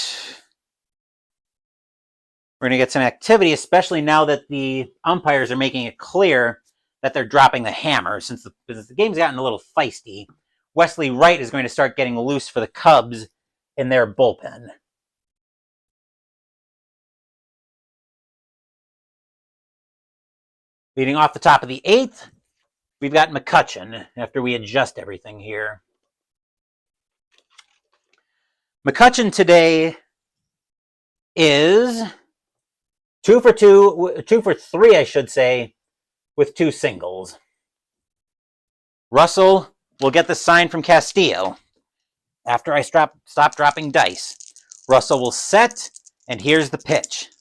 we're going to get some activity, especially now that the umpires are making it clear that they're dropping the hammer. Since the game's gotten a little feisty, Wesley Wright is going to start getting loose for the Cubs in their bullpen. Leading off the top of the 8th, we've got McCutcheon, after we adjust everything here. McCutcheon today is 2 for 3, I should say, with 2 singles. Russell will get the sign from Castillo. After I stop dropping dice, Russell will set, and here's the pitch.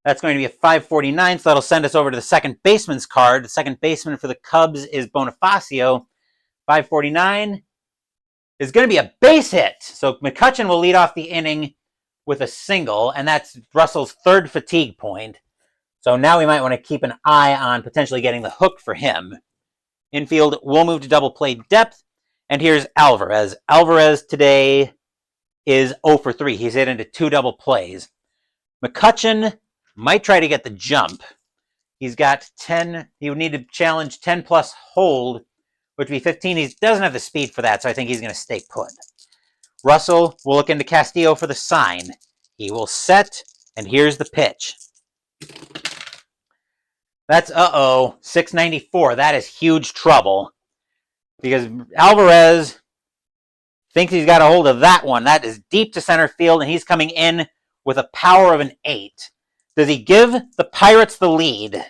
That's going to be a 549, so that'll send us over to the second baseman's card. The second baseman for the Cubs is Bonifacio. 549 is going to be a base hit. So McCutcheon will lead off the inning with a single, and that's Russell's 3rd fatigue point. So now we might want to keep an eye on potentially getting the hook for him. Infield will move to double play depth, and here's Alvarez. Alvarez today is 0 for 3. He's hit into 2 double plays. McCutcheon might try to get the jump. He's got 10. He would need to challenge 10 plus hold, which would be 15. He doesn't have the speed for that, so I think he's going to stay put. Russell will look into Castillo for the sign. He will set, and here's the pitch. That's 694. That is huge trouble, because Alvarez Thinks he's got a hold of that one. That is deep to center field, and he's coming in with a power of an 8. Does he give the Pirates the lead?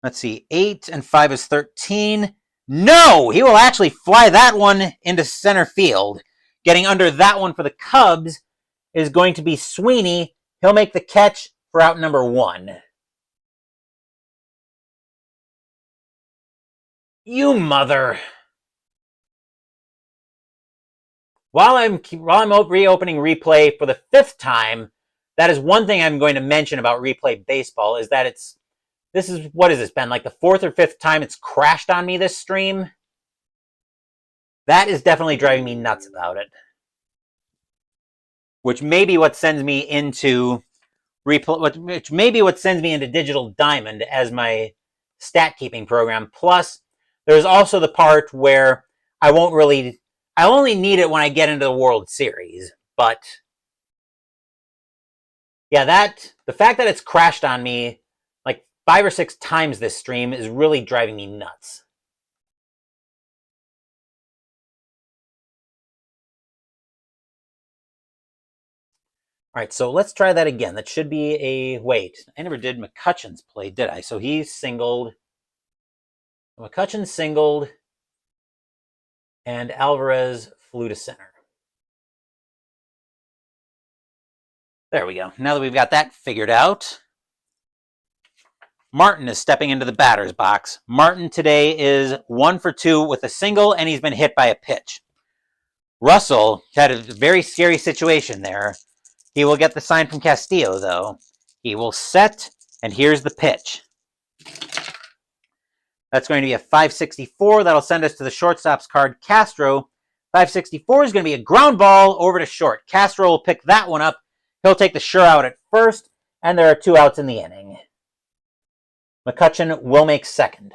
Let's see. 8 and 5 is 13. No! He will actually fly that one into center field. Getting under that one for the Cubs is going to be Sweeney. He'll make the catch for out number 1. You mother. While I'm reopening replay for the 5th time, that is one thing I'm going to mention about replay baseball is that what has this been, like the 4th or 5th time it's crashed on me this stream? That is definitely driving me nuts about it. Which may be what sends me into Digital Diamond as my stat keeping program. Plus, there's also the part where I only need it when I get into the World Series. But yeah, the fact that it's crashed on me like 5 or 6 times this stream is really driving me nuts. All right, so let's try that again. That should be a wait. I never did McCutcheon's play, did I? So he singled. McCutcheon singled, and Alvarez flew to center. There we go. Now that we've got that figured out, Martin is stepping into the batter's box. Martin today is 1 for 2 with a single, and he's been hit by a pitch. Russell had a very scary situation there. He will get the sign from Castillo, though. He will set, and here's the pitch. That's going to be a 564. That'll send us to the shortstop's card, Castro. 564 is going to be a ground ball over to short. Castro will pick that one up. He'll take the sure out at first, and there are 2 outs in the inning. McCutcheon will make second.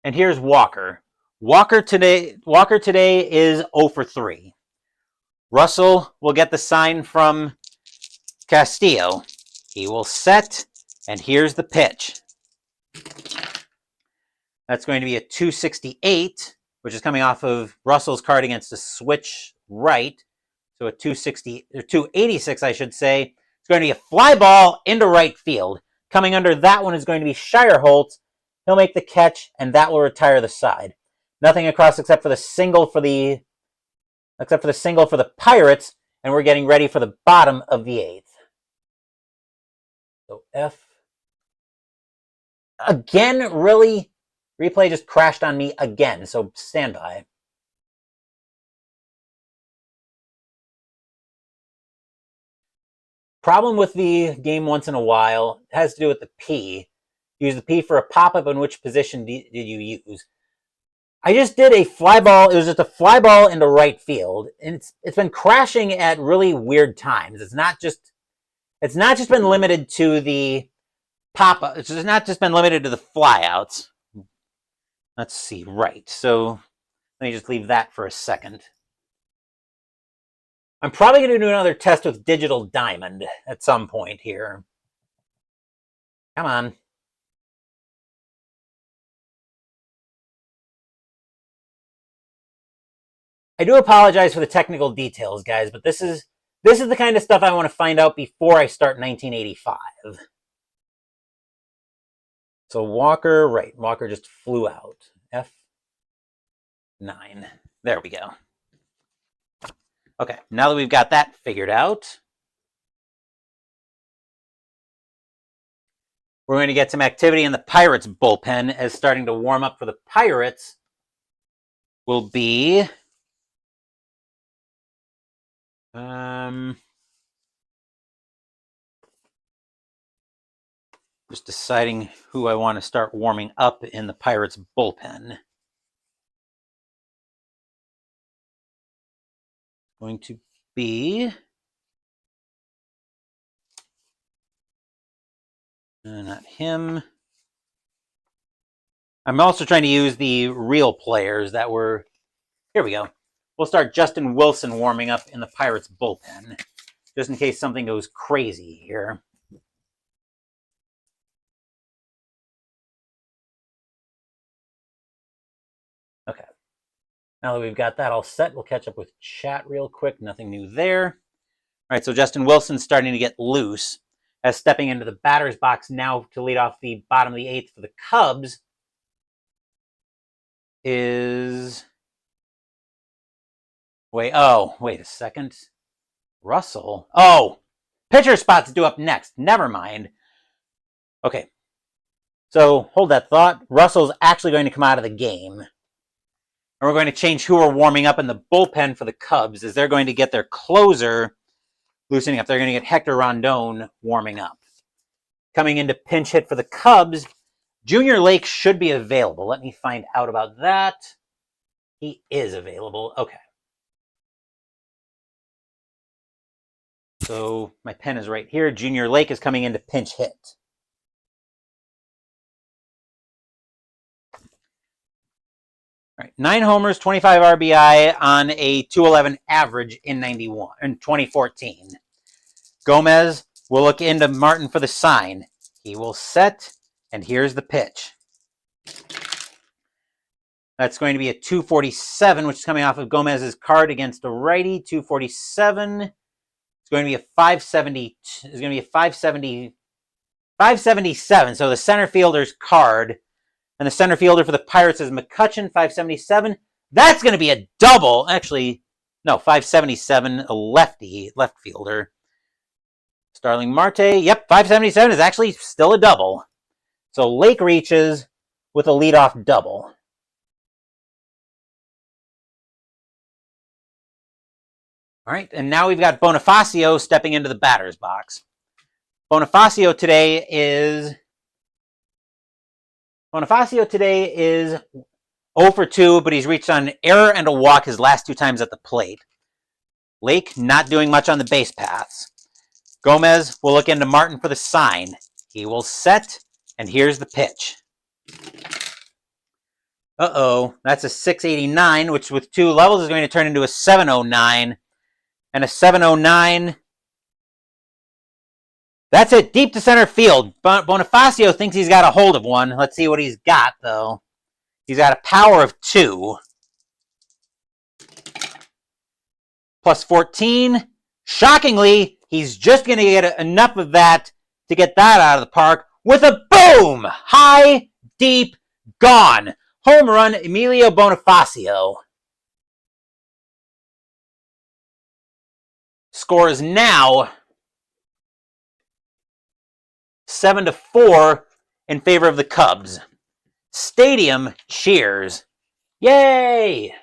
And here's Walker. Walker today is 0 for 3. Russell will get the sign from Castillo. He will set, and here's the pitch. That's going to be a 268, which is coming off of Russell's card against a switch right. So a 286, I should say. It's going to be a fly ball into right field. Coming under that one is going to be Shireholtz. He'll make the catch, and that will retire the side. Nothing across except for the single for the Pirates, and we're getting ready for the bottom of the 8th. So F. Again, really? Replay just crashed on me again, so stand by. Problem with the game once in a while has to do with the P. Use the P for a pop-up, in which position did you use? I just did a fly ball. It was just a fly ball into right field, and it's been crashing at really weird times. It's not just been limited to the pop-up. It's just not just been limited to the flyouts. Let's see. Right. So let me just leave that for a second. I'm probably going to do another test with Digital Diamond at some point here. Come on. I do apologize for the technical details, guys, but this is the kind of stuff I want to find out before I start 1985. So Walker, right. Walker just flew out. F9. There we go. Okay, now that we've got that figured out, we're going to get some activity in the Pirates bullpen, as starting to warm up for the Pirates will be just deciding who I want to start warming up in the Pirates bullpen. Going to be not him. I'm also trying to use the real players that were. Here we go. We'll start Justin Wilson warming up in the Pirates bullpen, just in case something goes crazy here. Now that we've got that all set, we'll catch up with chat real quick. Nothing new there. All right, so Justin Wilson's starting to get loose as stepping into the batter's box now to lead off the bottom of the eighth for the Cubs is... wait a second. Russell? Oh, pitcher spot's due up next. Never mind. Okay, so hold that thought. Russell's actually going to come out of the game. And we're going to change who we're warming up in the bullpen for the Cubs, as they're going to get their closer loosening up. They're going to get Hector Rondon warming up. Coming into pinch hit for the Cubs, Junior Lake should be available. Let me find out about that. He is available. Okay. So my pen is right here. Junior Lake is coming into pinch hit. All right, 9 homers, 25 RBI on a 211 average in 2014. Gomez will look into Martin for the sign. He will set, and here's the pitch. That's going to be a 247, which is coming off of Gomez's card against a righty. 247. It's going to be a 570. It's going to be a 577. So the center fielder's card. And the center fielder for the Pirates is McCutchen, 577. That's going to be a double. Actually, no, 577, a left fielder. Starling Marte, yep, 577 is actually still a double. So Lake reaches with a leadoff double. All right, and now we've got Bonifacio stepping into the batter's box. Bonifacio today is 0 for 2, but he's reached on an error and a walk his last 2 times at the plate. Lake not doing much on the base paths. Gomez will look into Martin for the sign. He will set, and here's the pitch. Uh-oh, that's a 689, which with 2 levels is going to turn into a 709. And a 709... that's it, deep to center field. Bonifacio thinks he's got a hold of one. Let's see what he's got, though. He's got a power of 2. Plus 14. Shockingly, he's just going to get enough of that to get that out of the park with a boom! High, deep, gone. Home run, Emilio Bonifacio. Score is now 7-4 in favor of the Cubs. Stadium cheers. Yay!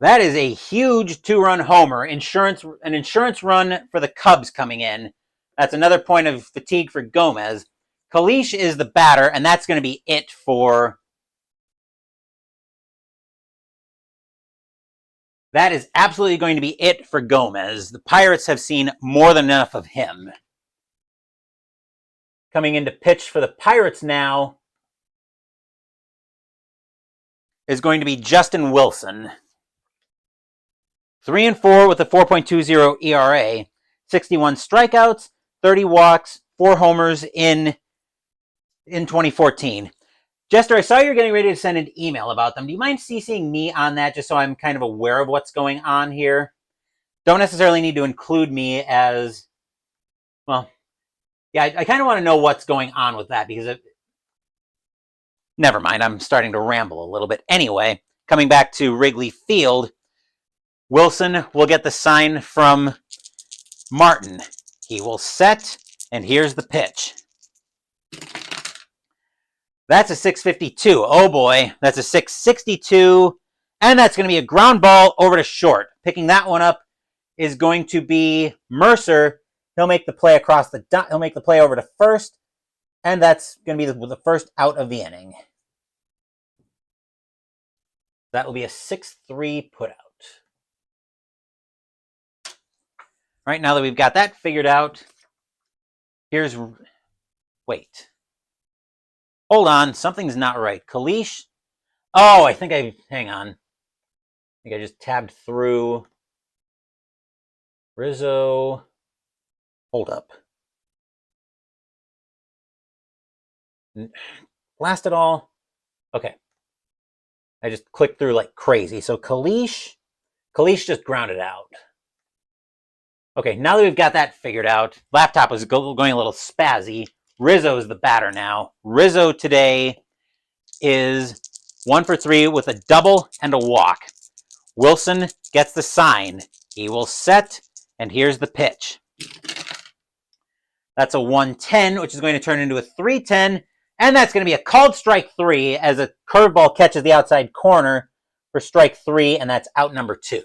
That is a huge 2-run homer. An insurance run for the Cubs coming in. That's another point of fatigue for Gomez. Kalish is the batter, and that's going to be it for... that is absolutely going to be it for Gomez. The Pirates have seen more than enough of him. Coming into pitch for the Pirates now is going to be Justin Wilson. 3-4 with a 4.20 ERA. 61 strikeouts, 30 walks, 4 homers in 2014. Jester, I saw you're getting ready to send an email about them. Do you mind CCing me on that just so I'm kind of aware of what's going on here? Don't necessarily need to include me as... well, yeah, I kind of want to know what's going on with that because never mind, I'm starting to ramble a little bit. Anyway, coming back to Wrigley Field, Wilson will get the sign from Martin. He will set, and here's the pitch. That's a 652. Oh boy, that's a 662. And that's going to be a ground ball over to short. Picking that one up is going to be Mercer. He'll make the play across the dot. He'll make the play over to first. And that's going to be the first out of the inning. That will be a 6-3 put out. All right, now that we've got that figured out, here's... wait. Hold on, something's not right. Kalish? Oh, hang on. I think I just tabbed through. Rizzo. Hold up. Blast it all. Okay. I just clicked through like crazy. So Kalish just grounded out. Okay, now that we've got that figured out, laptop is going a little spazzy. Rizzo is the batter now. Rizzo today is 1 for 3 with a double and a walk. Wilson gets the sign. He will set, and here's the pitch. That's a 1-10, which is going to turn into a 3-10, and that's going to be a called strike 3 as a curveball catches the outside corner for strike 3, and that's out number 2.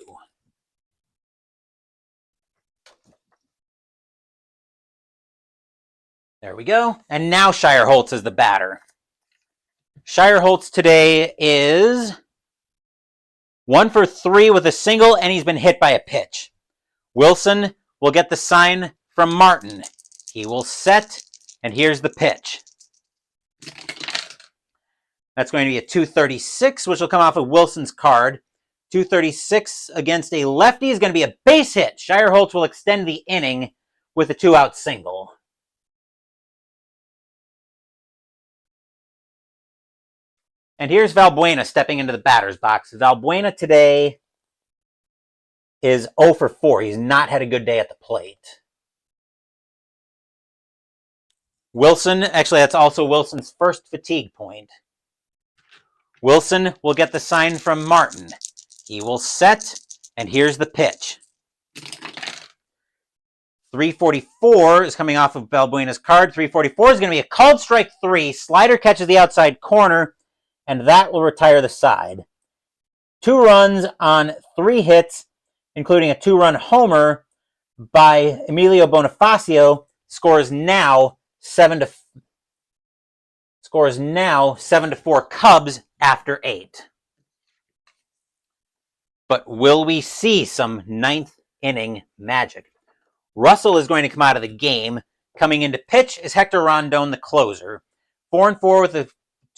There we go. And now Shireholtz is the batter. Shireholtz today is 1 for 3 with a single, and he's been hit by a pitch. Wilson will get the sign from Martin. He will set, and here's the pitch. That's going to be a 236, which will come off of Wilson's card. 236 against a lefty is going to be a base hit. Shireholtz will extend the inning with a 2-out single. And here's Valbuena stepping into the batter's box. Valbuena today is 0 for 4. He's not had a good day at the plate. Wilson, actually that's also Wilson's first fatigue point. Wilson will get the sign from Martin. He will set, and here's the pitch. 344 is coming off of Valbuena's card. 344 is going to be a called strike 3. Slider catches the outside corner, and that will retire the side. 2 runs on 3 hits, including a 2-run homer by Emilio Bonifacio, scores now 7-4 Cubs after 8. But will we see some 9th inning magic? Russell is going to come out of the game. Coming into pitch is Hector Rondon, the closer. 4-4 with a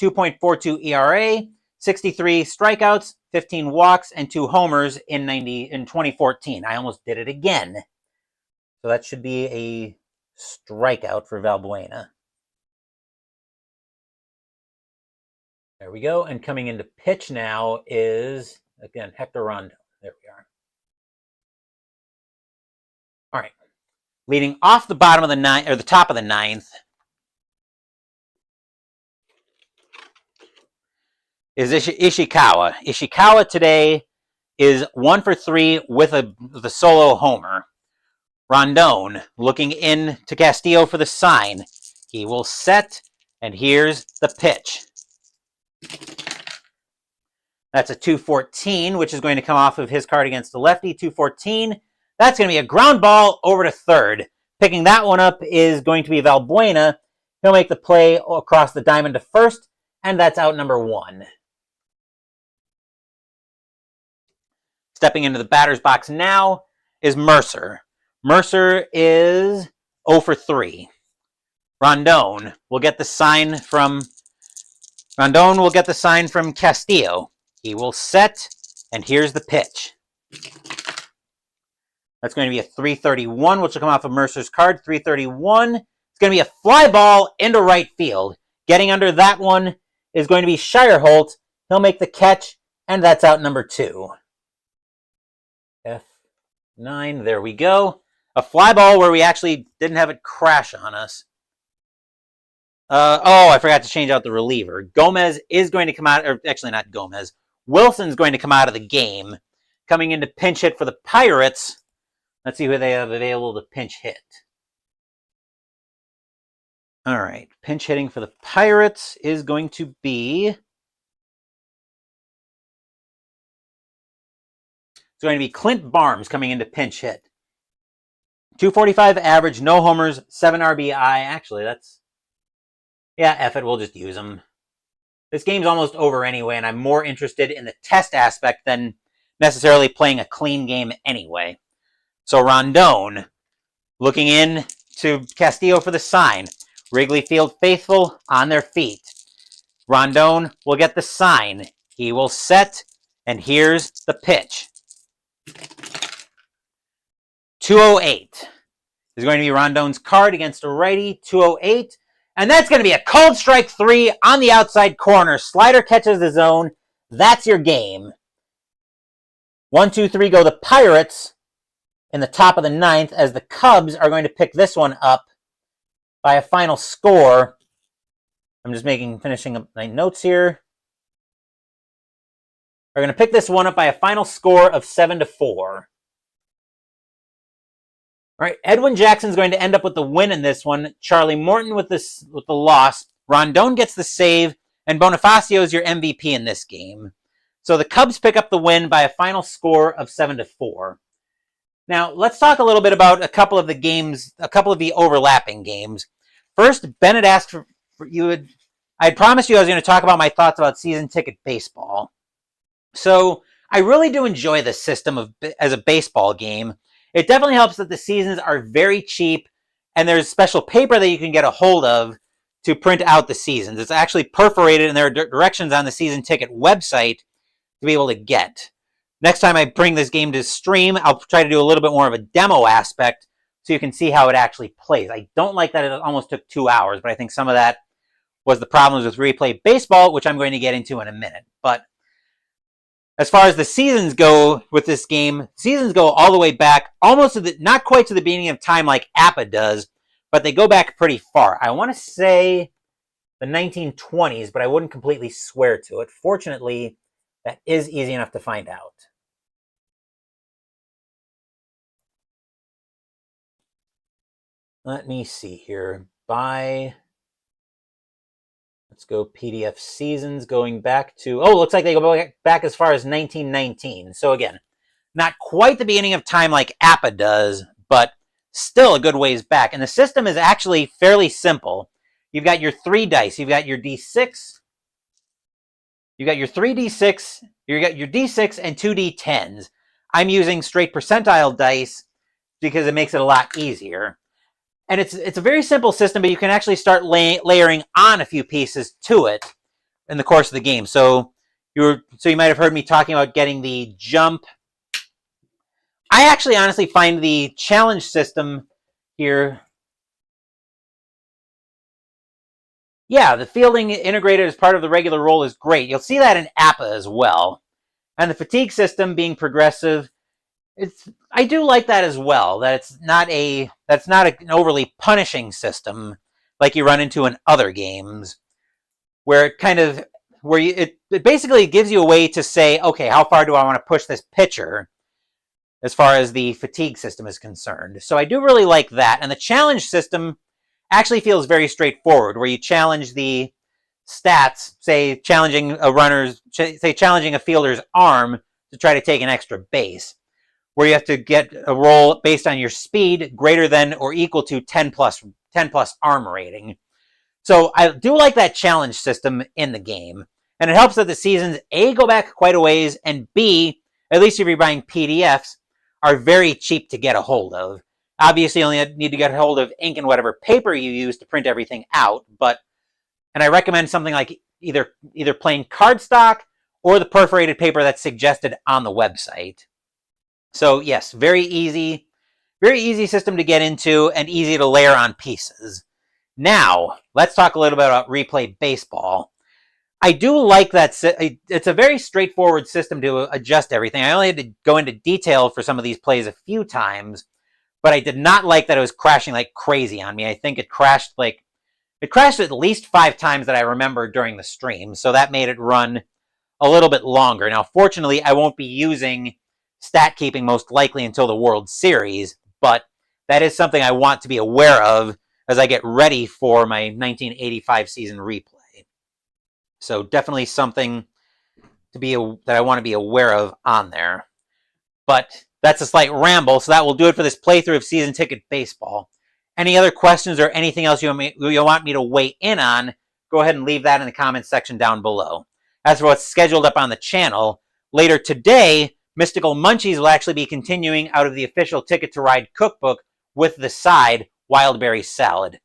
2.42 ERA, 63 strikeouts, 15 walks, and 2 homers in 2014. I almost did it again. So that should be a strikeout for Valbuena. There we go. And coming into pitch now is, again, Hector Rondon. There we are. All right. Leading off the bottom of the ninth, or the top of the 9th, is Ishikawa. Ishikawa today is 1 for 3 with a solo homer. Rondon looking in to Castillo for the sign. He will set, and here's the pitch. That's a 214, which is going to come off of his card against the lefty. 214. That's going to be a ground ball over to third. Picking that one up is going to be Valbuena. He'll make the play across the diamond to first, and that's out number 1. Stepping into the batter's box now is Mercer. Mercer is 0 for 3. Rondon will get the sign from Castillo. He will set, and here's the pitch. That's going to be a 331, which will come off of Mercer's card. 331. It's going to be a fly ball into right field. Getting under that one is going to be Shireholtz. He'll make the catch, and that's out number 2. F9, there we go. A fly ball where we actually didn't have it crash on us. I forgot to change out the reliever. Gomez is going to come out, or actually not Gomez. Wilson's going to come out of the game. Coming into pinch hit for the Pirates. Let's see who they have available to pinch hit. All right, pinch hitting for the Pirates is going to be... It's going to be Clint Barnes coming into pinch hit. 245 average, no homers, 7 RBI. Actually, that's... Yeah, F it, we'll just use him. This game's almost over anyway, and I'm more interested in the test aspect than necessarily playing a clean game anyway. So Rondon, looking in to Castillo for the sign. Wrigley Field faithful on their feet. Rondon will get the sign. He will set, and here's the pitch. 208 is going to be Rondon's card against a righty, 208. And that's going to be a cold strike 3 on the outside corner. Slider catches the zone. That's your game. 1, 2, 3 go the Pirates in the top of the 9th, as the Cubs are going to pick this one up by a final score. I'm just finishing up my notes here. Are going to pick this one up by a final score of 7-4. All right, Edwin Jackson's going to end up with the win in this one. Charlie Morton with the loss. Rondon gets the save, and Bonifacio is your MVP in this game. So the Cubs pick up the win by a final score of 7-4. Now, let's talk a little bit about a couple of the overlapping games. First, Ben had asked for you. I had promised you I was going to talk about my thoughts about season ticket baseball. So I really do enjoy the system as a baseball game. It definitely helps that the seasons are very cheap, and there's special paper that you can get a hold of to print out the seasons. It's actually perforated, and there are directions on the season ticket website to be able to get. Next time I bring this game to stream, I'll try to do a little bit more of a demo aspect so you can see how it actually plays. I don't like that it almost took 2 hours, but I think some of that was the problems with replay baseball, which I'm going to get into in a minute. But as far as the seasons go with this game, seasons go all the way back, almost to not quite to the beginning of time like APA does, but they go back pretty far. I want to say the 1920s, but I wouldn't completely swear to it. Fortunately, that is easy enough to find out. Let me see here. Let's go PDF seasons going back to, looks like they go back as far as 1919. So again, not quite the beginning of time like APA does, but still a good ways back. And the system is actually fairly simple. You've got your 3 dice. You've got your D6. You've got your 3D6. You've got your D6 and 2 D10s. I'm using straight percentile dice because it makes it a lot easier. And it's a very simple system, but you can actually start layering on a few pieces to it in the course of the game. So you might have heard me talking about getting the jump. I actually honestly find the challenge system here. Yeah, the fielding integrated as part of the regular roll is great. You'll see that in APA as well. And the fatigue system being progressive, I do like that as well. That's not an overly punishing system like you run into in other games, where it basically gives you a way to say, okay, how far do I want to push this pitcher as far as the fatigue system is concerned. So I do really like that. And the challenge system actually feels very straightforward, where you challenge the stats, say challenging a fielder's arm to try to take an extra base, where you have to get a roll based on your speed greater than or equal to 10 plus arm rating. So I do like that challenge system in the game. And it helps that the seasons, A, go back quite a ways, and B, at least if you're buying PDFs, are very cheap to get a hold of. Obviously, you only need to get a hold of ink and whatever paper you use to print everything out. And I recommend something like either plain cardstock or the perforated paper that's suggested on the website. So yes, very easy system to get into and easy to layer on pieces. Now, let's talk a little bit about replay baseball. I do like that. It's a very straightforward system to adjust everything. I only had to go into detail for some of these plays a few times, but I did not like that it was crashing like crazy on me. I think it crashed at least 5 times that I remember during the stream, so that made it run a little bit longer. Now, fortunately, I won't be using stat keeping most likely until the World Series, but that is something I want to be aware of as I get ready for my 1985 season replay. So definitely something that I want to be aware of on there. But that's a slight ramble, so that will do it for this playthrough of Season Ticket Baseball. Any other questions or anything else you want me to weigh in on, go ahead and leave that in the comments section down below. As for what's scheduled up on the channel, later today, Mystical Munchies will actually be continuing out of the official Ticket to Ride cookbook with the side, Wild Berry Salad.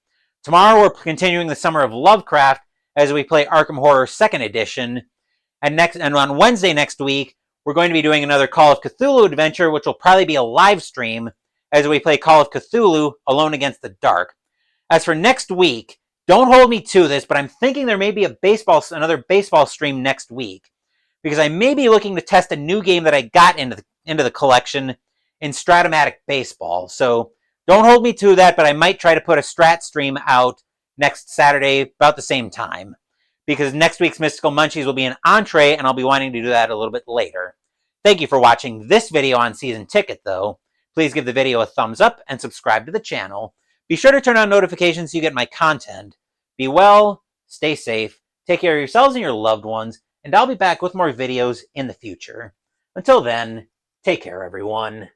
Tomorrow we're continuing the Summer of Lovecraft as we play Arkham Horror 2nd Edition. And on Wednesday next week, we're going to be doing another Call of Cthulhu adventure, which will probably be a live stream as we play Call of Cthulhu Alone Against the Dark. As for next week, don't hold me to this, but I'm thinking there may be another baseball stream next week, because I may be looking to test a new game that I got into the collection in Stratomatic Baseball. So don't hold me to that, but I might try to put a Strat stream out next Saturday about the same time, because next week's Mystical Munchies will be an entree, and I'll be wanting to do that a little bit later. Thank you for watching this video on Season Ticket, though. Please give the video a thumbs up and subscribe to the channel. Be sure to turn on notifications so you get my content. Be well, stay safe, take care of yourselves and your loved ones, and I'll be back with more videos in the future. Until then, take care, everyone.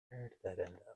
Where did that end up?